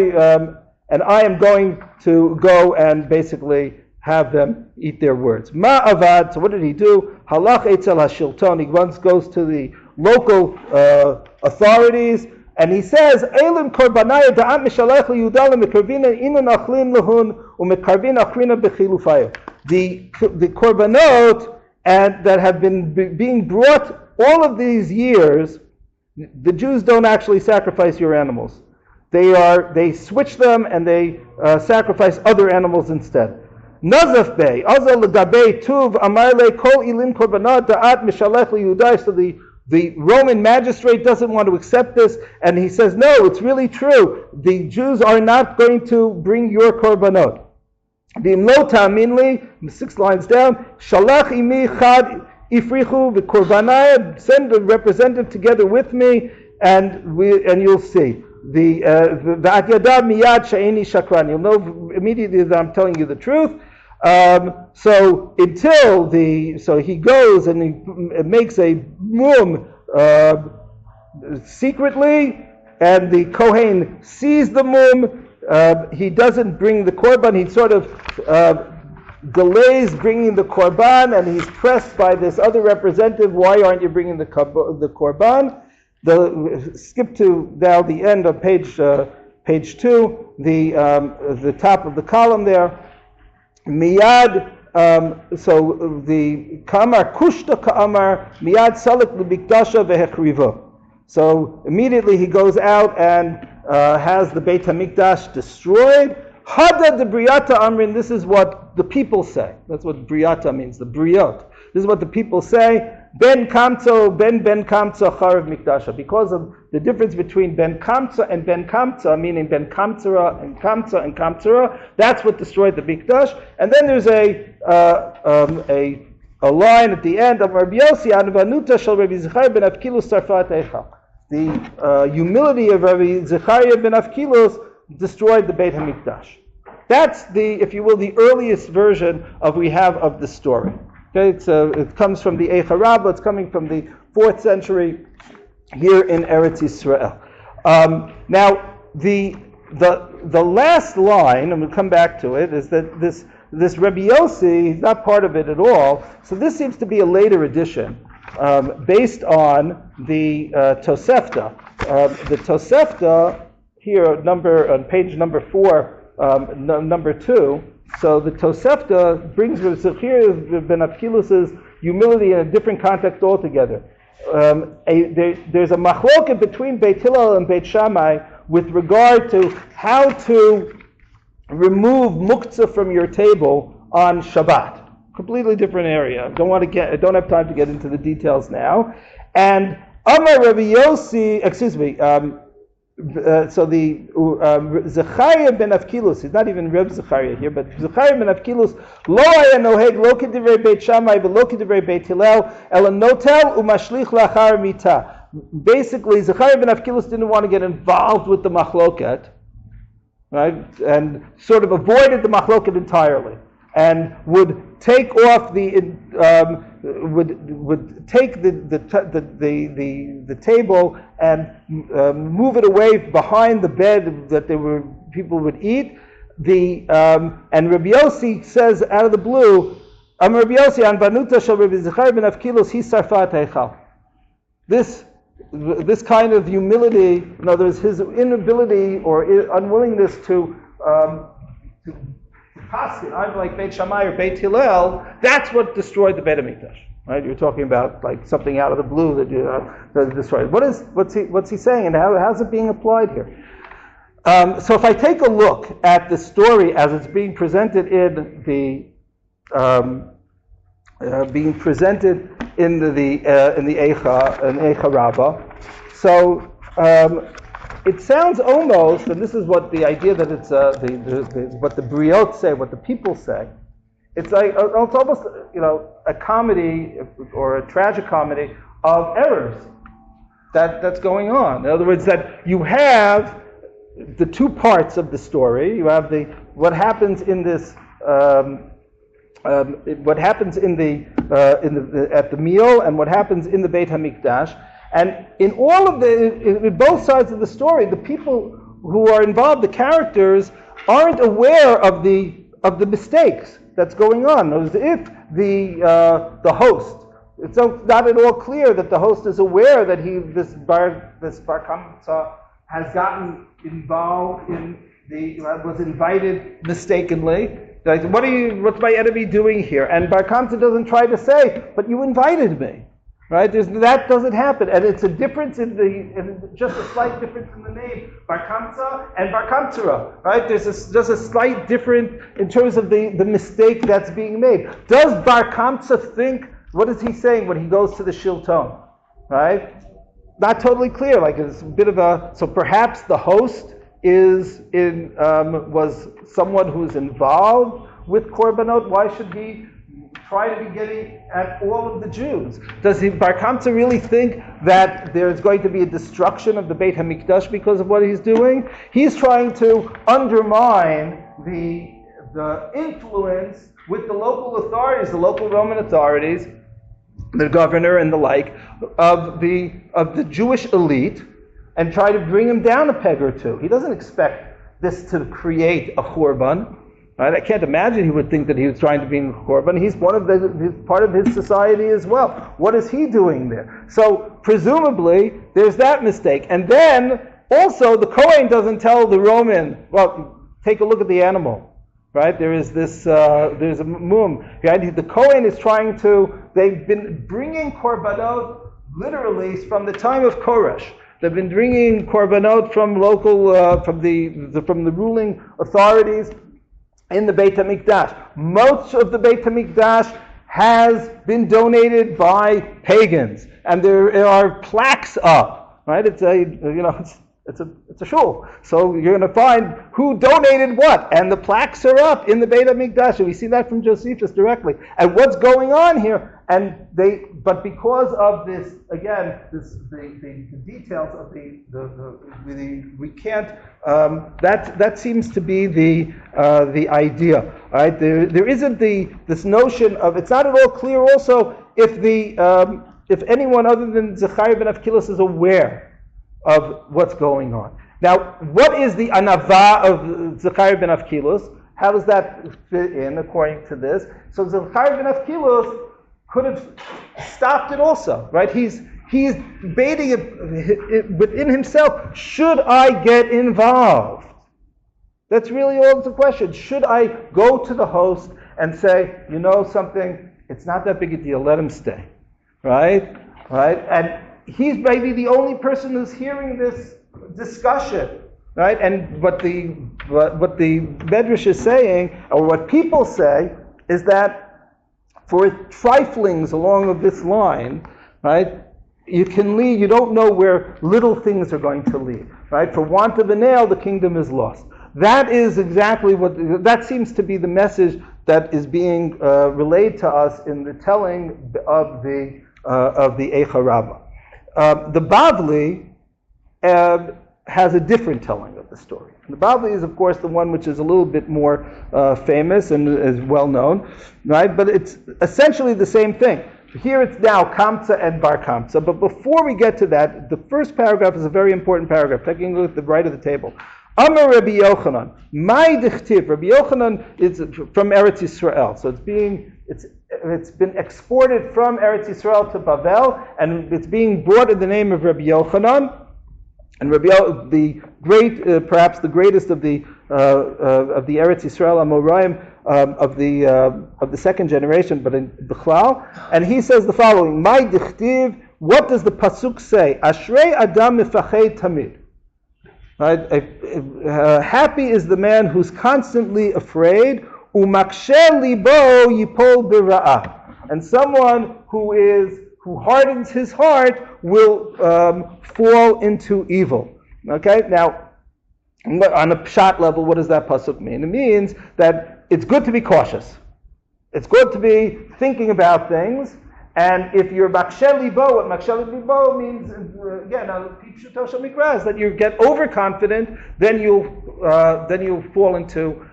am going to go and basically have them eat their words. Ma avad. So what did he do? Halach etzel hashilton. He once goes to the local authorities. And he says, "Elim korbanaya da'at mishalech liyuda lemekarvina inu nachlin lahun umekarvin achrina bechilufayo." The korbanot that have been being brought all of these years, the Jews don't actually sacrifice your animals. They switch them and they sacrifice other animals instead. Nazaf bey azal legabei tuv amarle kol ilim korbanot da'at mishalech liyuda. So the Roman magistrate doesn't want to accept this, and he says, no, it's really true. The Jews are not going to bring your korbanot. V'imlo ta'aminli, 6 lines down, shalach imi chad ifrichu v'korbanaya, send a representative together with me, and you'll see. V'at yada miyad she'eni shakran. You'll know immediately that I'm telling you the truth. So he goes and he makes a mum secretly, and the Kohen sees the mum. He doesn't bring the korban. He sort of delays bringing the korban, and he's pressed by this other representative. Why aren't you bringing the korban? Skip to now the end of page 2, the top of the column there. Miyad, so the Kamar Kushta Ka'amar, Miyad Salik L'Mikdasha Vehechriva. So immediately he goes out and has the Beit HaMikdash destroyed. Hada de Briata Amrin, this is what the people say. That's what Briata means, the Briot. This is what the people say. Ben Kamtza, Ben Kamtza Charav Mikdasha. Because of the difference between Ben Kamtza and Ben Kamtza, meaning Ben Kamtzera and Kamtza and Kamtzera, that's what destroyed the Mikdash. And then there's a line at the end of Rabbi Yossi, Anvanuta Shal Rabbi Zechariah ben Avkilus Sarfat Eichal. The humility of Rabbi Zechariah ben Avkilus destroyed the Beit HaMikdash. That's if you will, the earliest version we have of the story. Okay, it comes from the Eicha Rabbah. It's coming from the 4th century here in Eretz Yisrael. Now, the last line, and we'll come back to it, is that this Rabbi Yossi is not part of it at all. So this seems to be a later addition, based on the Tosefta. The Tosefta here, on page number 4, number 2. So the Tosefta brings Zechariah ben Avkilus's humility in a different context altogether. There's a machloket between Beit Hillel and Beit Shammai with regard to how to remove muktzah from your table on Shabbat. Completely different area. I don't have time to get into the details now. And Amar Rabbi Yossi, so the Zechariah ben Avkilus, he's not even Reb Zechariah here, but Zechariah ben Avkilus, lo haya noheg lo kedivrei Beit Shammai v'lo kedivrei Beit Hillel, ela notel umashlich lachar mita. Basically, Zechariah ben Avkilus didn't want to get involved with the machloket, right, and sort of avoided the machloket entirely, and would take off would take the table and move it away behind the bed that people would eat. And Rabbi Yossi says out of the blue, Rabbi Yossi an banuta shel Rabbi Zechariah ben Avkilus hi sarfat eichal. This kind of humility, in other words, his inability or unwillingness to paskin, either like Beit Shammai or Beit Hillel, that's what destroyed the Beit HaMikdash. Right? You're talking about like something out of the blue that destroyed. What's he saying, and how's it being applied here? So if I take a look at the story as it's being presented in the Eicha Rabbah, so it sounds almost, and this is what the idea that it's what the Briot say, what the people say. It's almost a comedy or a tragicomedy of errors that's going on. In other words, that you have the two parts of the story. You have what happens in this. What happens at the meal, and what happens in the Beit HaMikdash, and in both sides of the story, the people who are involved, the characters, aren't aware of the mistakes that's going on. As if the host, it's not at all clear that the host is aware that this Bar Kamsa has gotten involved was invited mistakenly. Like, what's my enemy doing here? And Bar Kamsa doesn't try to say, but you invited me, right? That doesn't happen, and it's a difference just a slight difference in the name, Bar Kamsa and Bar Kamtsera, right? There's just a slight difference in terms of the mistake that's being made. Does Bar Kamsa think? What is he saying when he goes to the Shilton, right? Not totally clear. Like, it's a bit of so perhaps the host was someone who's involved with korbanot. Why should he try to be getting at all of the Jews? Does Bar Kamsa really think that there's going to be a destruction of the Beit HaMikdash because of what he's doing? He's trying to undermine the influence with the local authorities, the local Roman authorities, the governor and the like, of the Jewish elite, and try to bring him down a peg or two. He doesn't expect this to create a korban. Right? I can't imagine he would think that he was trying to be a korban. He's part of his society as well. What is he doing there? So presumably there's that mistake. And then also the Kohen doesn't tell the Roman, well, take a look at the animal. Right? There's a mum. Right? The Kohen is they've been bringing korbanot literally from the time of Koresh. They've been bringing korbanot from from the ruling authorities in the Beit HaMikdash. Most of the Beit HaMikdash has been donated by pagans, and there are plaques up, right? It's a shul. So you're going to find who donated what, and the plaques are up in the Beit HaMikdash, and we see that from Josephus directly. And what's going on here? But because of this, again, the details of we can't. That seems to be the idea, right? There isn't this notion of. It's not at all clear. Also, if anyone other than Zechariah ben Avkilos is aware of what's going on. Now, what is the anava of Zechariah ben Avkilos? How does that fit in according to this? So Zechariah ben Avkilos could have stopped it also, right? He's debating it within himself. Should I get involved? That's really all the question. Should I go to the host and say, you know something, it's not that big a deal, let him stay, right? And he's maybe the only person who's hearing this discussion, right? And what the Medrash is saying, or what people say, is that for triflings along this line, right, you can lead, you don't know where little things are going to lead, right? For want of a nail, the kingdom is lost. That is exactly that seems to be the message that is being relayed to us in the telling of the Eicha Rabbah. The Bavli has a different telling of the story. The Bavli is, of course, the one which is a little bit more famous and is well known, right? But it's essentially the same thing. Here it's now Kamsa and Bar Kamsa. But before we get to that, the first paragraph is a very important paragraph. Taking a look at the right of the table. Amar Rabbi Yochanan, my dichtiv. Rabbi Yochanan is from Eretz Yisrael, so it's been exported from Eretz Yisrael to Bavel, and it's being brought in the name of Rabbi Yochanan. And Rabbi, the great, perhaps the greatest of the Eretz Yisrael Amoraim of the second generation, but in Bichlal, and he says the following: My dichtiv. What does the pasuk say? Ashrei Adam mifached tamid. Right? Happy is the man who's constantly afraid. Umakshe libo yipol bira'ah. And someone who hardens his heart will fall into evil. Okay? Now, on a pshat level, what does that pasuk mean? It means that it's good to be cautious. It's good to be thinking about things. And if you're makshe libo, what makshe libo means, again, that you get overconfident, then you'll fall into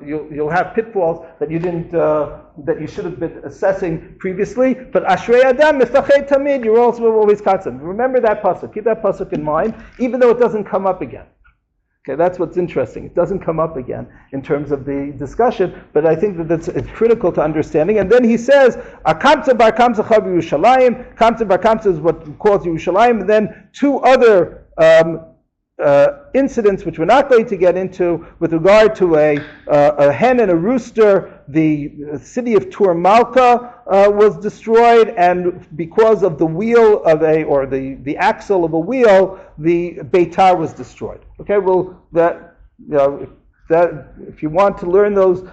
you'll have pitfalls that you didn't that you should have been assessing previously. But ashrei adam mifached tamid, you're also always constant. Remember that pasuk. Keep that pasuk in mind, even though it doesn't come up again. Okay, that's what's interesting. It doesn't come up again in terms of the discussion, but I think that it's critical to understanding. And then he says, "Akamtza bar kamtza chav Yerushalayim." Kamtza bar kamtza is what calls Yerushalayim. And then two other incidents which we're not going to get into with regard to a hen and a rooster. The city of Tur Malka was destroyed, and because of the wheel of the axle of a wheel, the Beitar was destroyed. Okay, well if you want to learn those,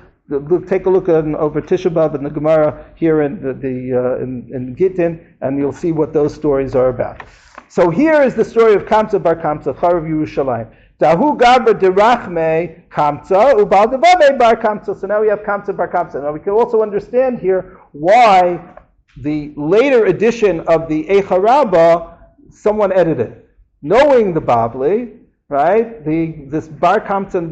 take a look over Tisha B'Av in the Gemara here in Gittin, and you'll see what those stories are about. So here is the story of Kamsa bar Kamsa, Charav Yerushalayim. Dahu Gabra derachme Kamsa ubal devave bar Kamsa. So now we have Kamsa bar Kamsa. Now we can also understand here why the later edition of the Eicha Rabbah someone edited, knowing the Bavli, right? This bar Kamsa and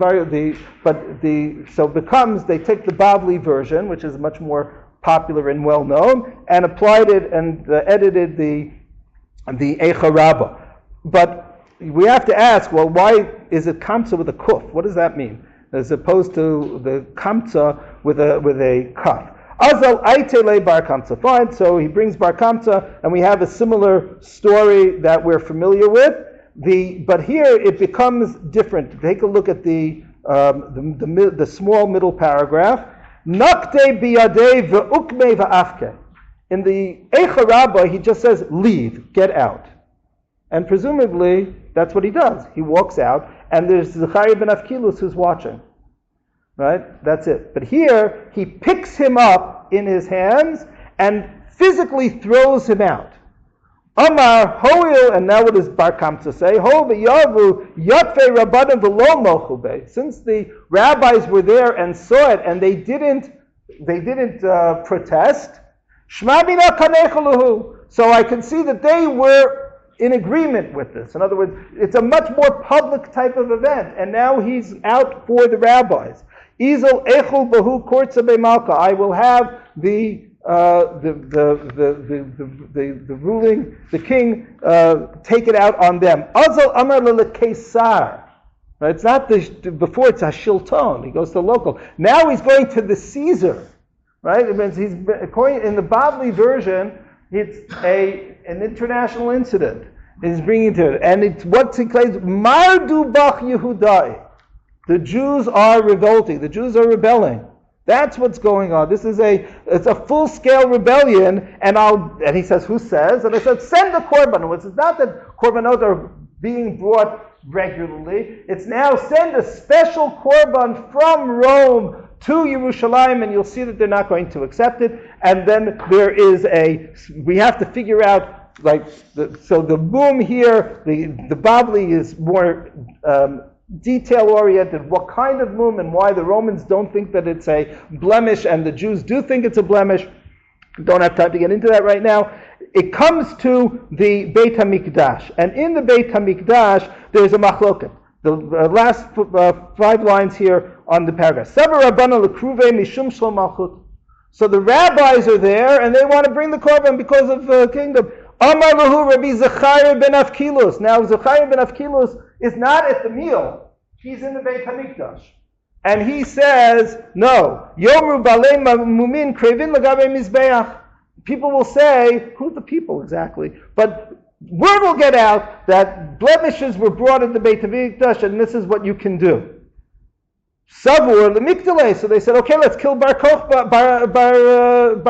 so becomes they take the Bavli version, which is much more popular and well known, and applied it and edited the Eicha Rabbah. But we have to ask, well, why is it Kamsa with a kuf? What does that mean? As opposed to the Kamsa with a kaf. Azal Aitele bar Kamsa. Fine, so he brings bar Kamsa, and we have a similar story that we're familiar with. But here it becomes different. Take a look at the small middle paragraph. Nakte biyadei ve'ukme va'afke. In the Eicha Rabbah, he just says, leave, get out. And presumably, that's what he does. He walks out, and there's Zechariah ben Avkilos who's watching. Right? That's it. But here, he picks him up in his hands, and physically throws him out. Amar hoil, and now what does Bar Kamsa say? Ho v'yavu yatfei rabbanim v'lo mochu beh. Since the rabbis were there and saw it, and they didn't protest. Shma bina kanechaluhu. So I can see that they were in agreement with this. In other words, it's a much more public type of event, and now he's out for the rabbis. Izel echul bahu kortza bemalka. I will have the ruling, the king, take it out on them. Azal amar lelekesar. It's not before it's a shilton. He goes to local. Now he's going to the Caesar. Right? It means in the Bavli version, it's an international incident. He's bringing to it, and it's what he claims. Mardu bach Yehudai. The Jews are revolting. The Jews are rebelling. That's what's going on. It's a full-scale rebellion, and he says, who says? And I said, send the korban. It's not that korbanot are being brought regularly. It's now send a special korban from Rome to Yerushalayim, and you'll see that they're not going to accept it. And then we have to figure out, so the boom here, the Bavli is more detail-oriented, what kind of mum and why the Romans don't think that it's a blemish and the Jews do think it's a blemish. Don't have time to get into that right now. It comes to the Beit HaMikdash, and in the Beit HaMikdash there's a machloket. The last 5 lines here on the paragraph. Savar Rabbana l'kruve mishum shlom malchut. So the rabbis are there and they want to bring the korban because of kingdom. Amar lahu Rabbi Zechariah ben Avkilus. Now Zechariah ben Avkilus is not at the meal. He's in the Beit HaMikdash. And he says, no. Yomru balei mumin krevin lagabe mizbeach. People will say, who's the people exactly? But word will get out that blemishes were brought in the Beit HaMikdash and this is what you can do. Savur l'mikdalei. So they said, okay, let's kill Bar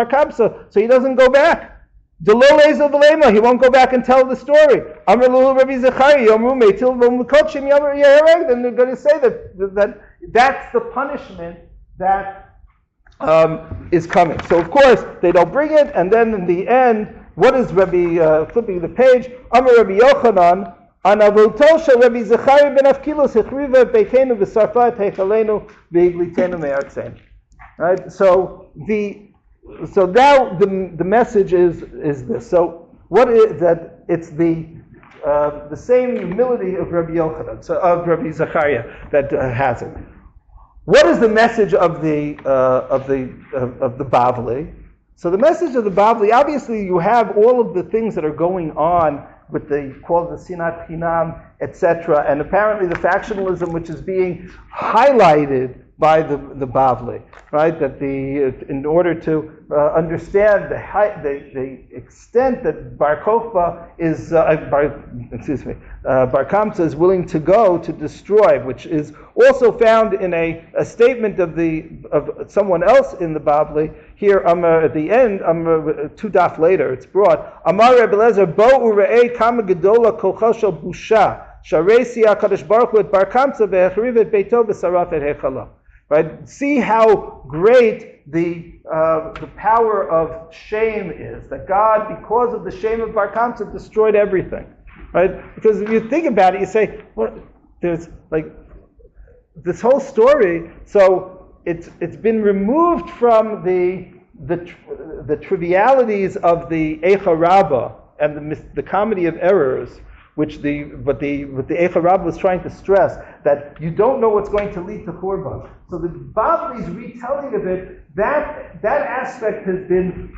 Kamsa so he doesn't go back. He won't go back and tell the story. Then they're going to say that that's the punishment that is coming. So of course they don't bring it, and then in the end, what is Rabbi flipping the page? Amar Rabbi Yochanan an avoto shel Rabbi Zechariah ben Avkilus hechriva beitenu v'sarfa et heichalenu v'higlitenu me'artzeinu. Right. So now the message is this. So what is that? It's the same humility of Rabbi Yochanan, of Rabbi Zechariah that has it. What is the message of the Bavli? So the message of the Bavli, obviously, you have all of the things that are going on with the Sinat Chinam, etc., and apparently the factionalism which is being highlighted by the Bavli, right? That in order to understand the extent that Bar Kamsa is willing to go to destroy, which is also found in a statement of someone else in the Bavli. Here, at the end, 2 daf later, it's brought. Amar Rebbe Lezer bo ure'ei kama gedola kolcha shel busha sharesi HaKadosh Baruch Hu et Bar Kamsa ve'echriv et beito v'saraf et hechala. Right? See how great the power of shame is. That God, because of the shame of Bar Kamsa, destroyed everything. Right? Because if you think about it, you say, well, there's this whole story. So it's been removed from the trivialities of the Eicha Rabbah and the comedy of errors, what the Eicha Rabbah was trying to stress, that you don't know what's going to lead to Churban. So the Bavli's retelling of it, that aspect has been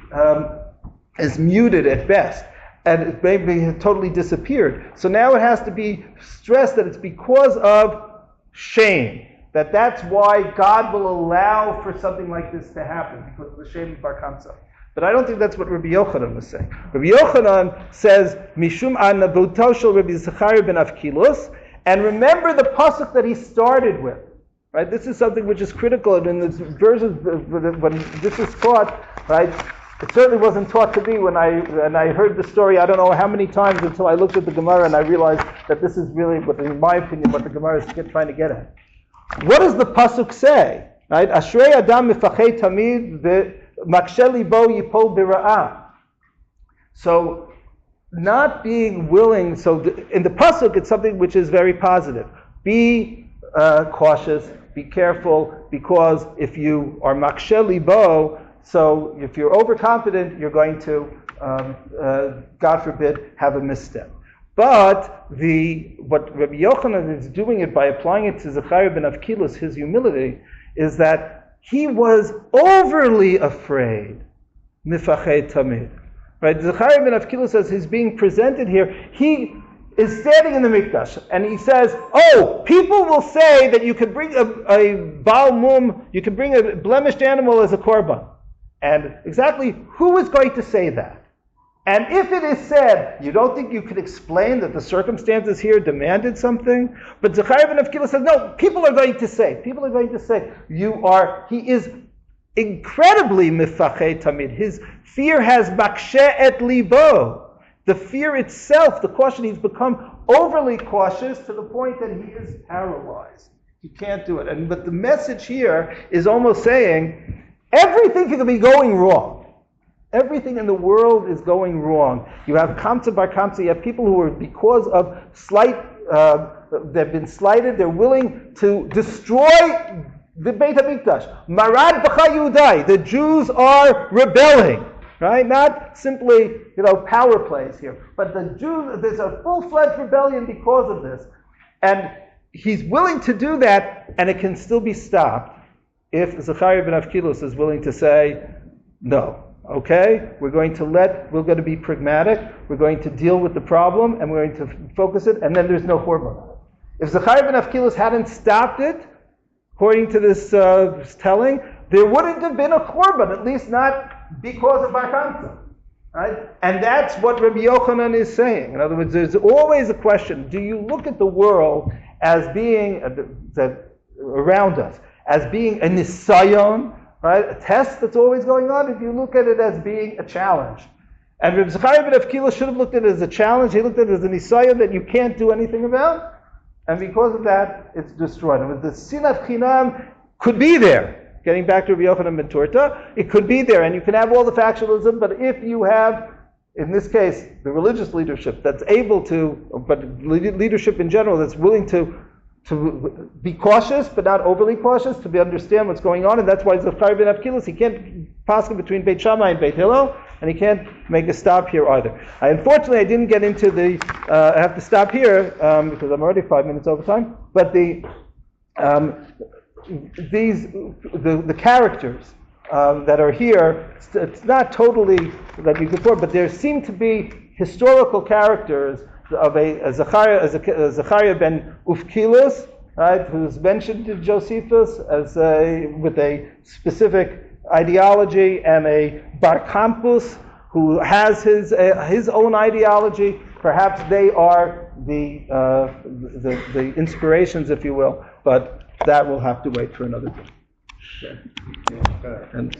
is muted at best, and it maybe totally disappeared. So now it has to be stressed that it's because of shame. That's why God will allow for something like this to happen, because of the shame of Bar Kamsa. But I don't think that's what Rabbi Yochanan was saying. Rabbi Yochanan says, Mishum an navoto shel Rabbi Zechariah ben Avkilus, and remember the pasuk that he started with. Right? This is something which is critical, and in this verses when this is taught, right? It certainly wasn't taught to me when I heard the story. I don't know how many times until I looked at the Gemara and I realized that this is really, in my opinion, what the Gemara is trying to get at. What does the pasuk say? Right? Ashrei Adam mifachei tamid Maksheli bo yipol bira'ah. So, not being willing, in the pasuk it's something which is very positive. Be cautious, be careful, because if you are maksheli bo, so if you're overconfident, you're going to, God forbid, have a misstep. But what Rabbi Yochanan is doing it by applying it to Zechariah ben Avkilus, his humility, is that he was overly afraid. Mifachet tamid. Right? Zechariah ben Avkilus, as he's being presented here, he is standing in the Mikdash, and he says, "Oh, people will say that you can bring a Baal Mum, you can bring a blemished animal as a korban." And exactly who is going to say that? And if it is said, you don't think you could explain that the circumstances here demanded something? But Zechariah ben Avkilus says, no, people are going to say, he is incredibly mifachet tamid. His fear has makshe et libo. The fear itself, the caution, he's become overly cautious to the point that he is paralyzed. He can't do it. But the message here is almost saying, everything can be going wrong. Everything in the world is going wrong. You have kamsa bar kamsa. You have people who are, because of they've been slighted, they're willing to destroy the Beit HaMikdash. Marad b'cha Yehudai. The Jews are rebelling. Right? Not simply, power plays here. But the Jews, there's a full-fledged rebellion because of this. And he's willing to do that, and it can still be stopped if Zechariah ben Avkilus is willing to say, no. Okay, we're going to be pragmatic, we're going to deal with the problem, and we're going to focus it, and then there's no korban. If Zechariah ben Avkilus hadn't stopped it, according to this telling, there wouldn't have been a korban, at least not because of Bar Kamsa. Right? And that's what Rabbi Yochanan is saying. In other words, there's always a question, do you look at the world as being, around us, as being a nisayon, right? A test that's always going on, if you look at it as being a challenge. And Rabbi Zechariah ben Avkilus should have looked at it as a challenge. He looked at it as a nisayon that you can't do anything about. And because of that, it's destroyed. And the sinat chinam could be there. Getting back to Rabbi Yochanan ben Turta, it could be there. And you can have all the factionalism, but if you have, in this case, the religious leadership that's able to, but leadership in general that's willing to be cautious, but not overly cautious, to understand what's going on, and that's why Zechariah ben Avkilus, he can't pass between Beit Shammai and Beit Hillel, and he can't make a stop here either. Unfortunately, I didn't get into I have to stop here, because I'm already 5 minutes over time, but the characters that are here, it's not totally like you could, but there seem to be historical characters of a Zechariah ben Uvkilus, right, who's mentioned in Josephus with a specific ideology, and a Bar Campus who has his own ideology. Perhaps they are the inspirations, if you will, but that will have to wait for another day. Okay. And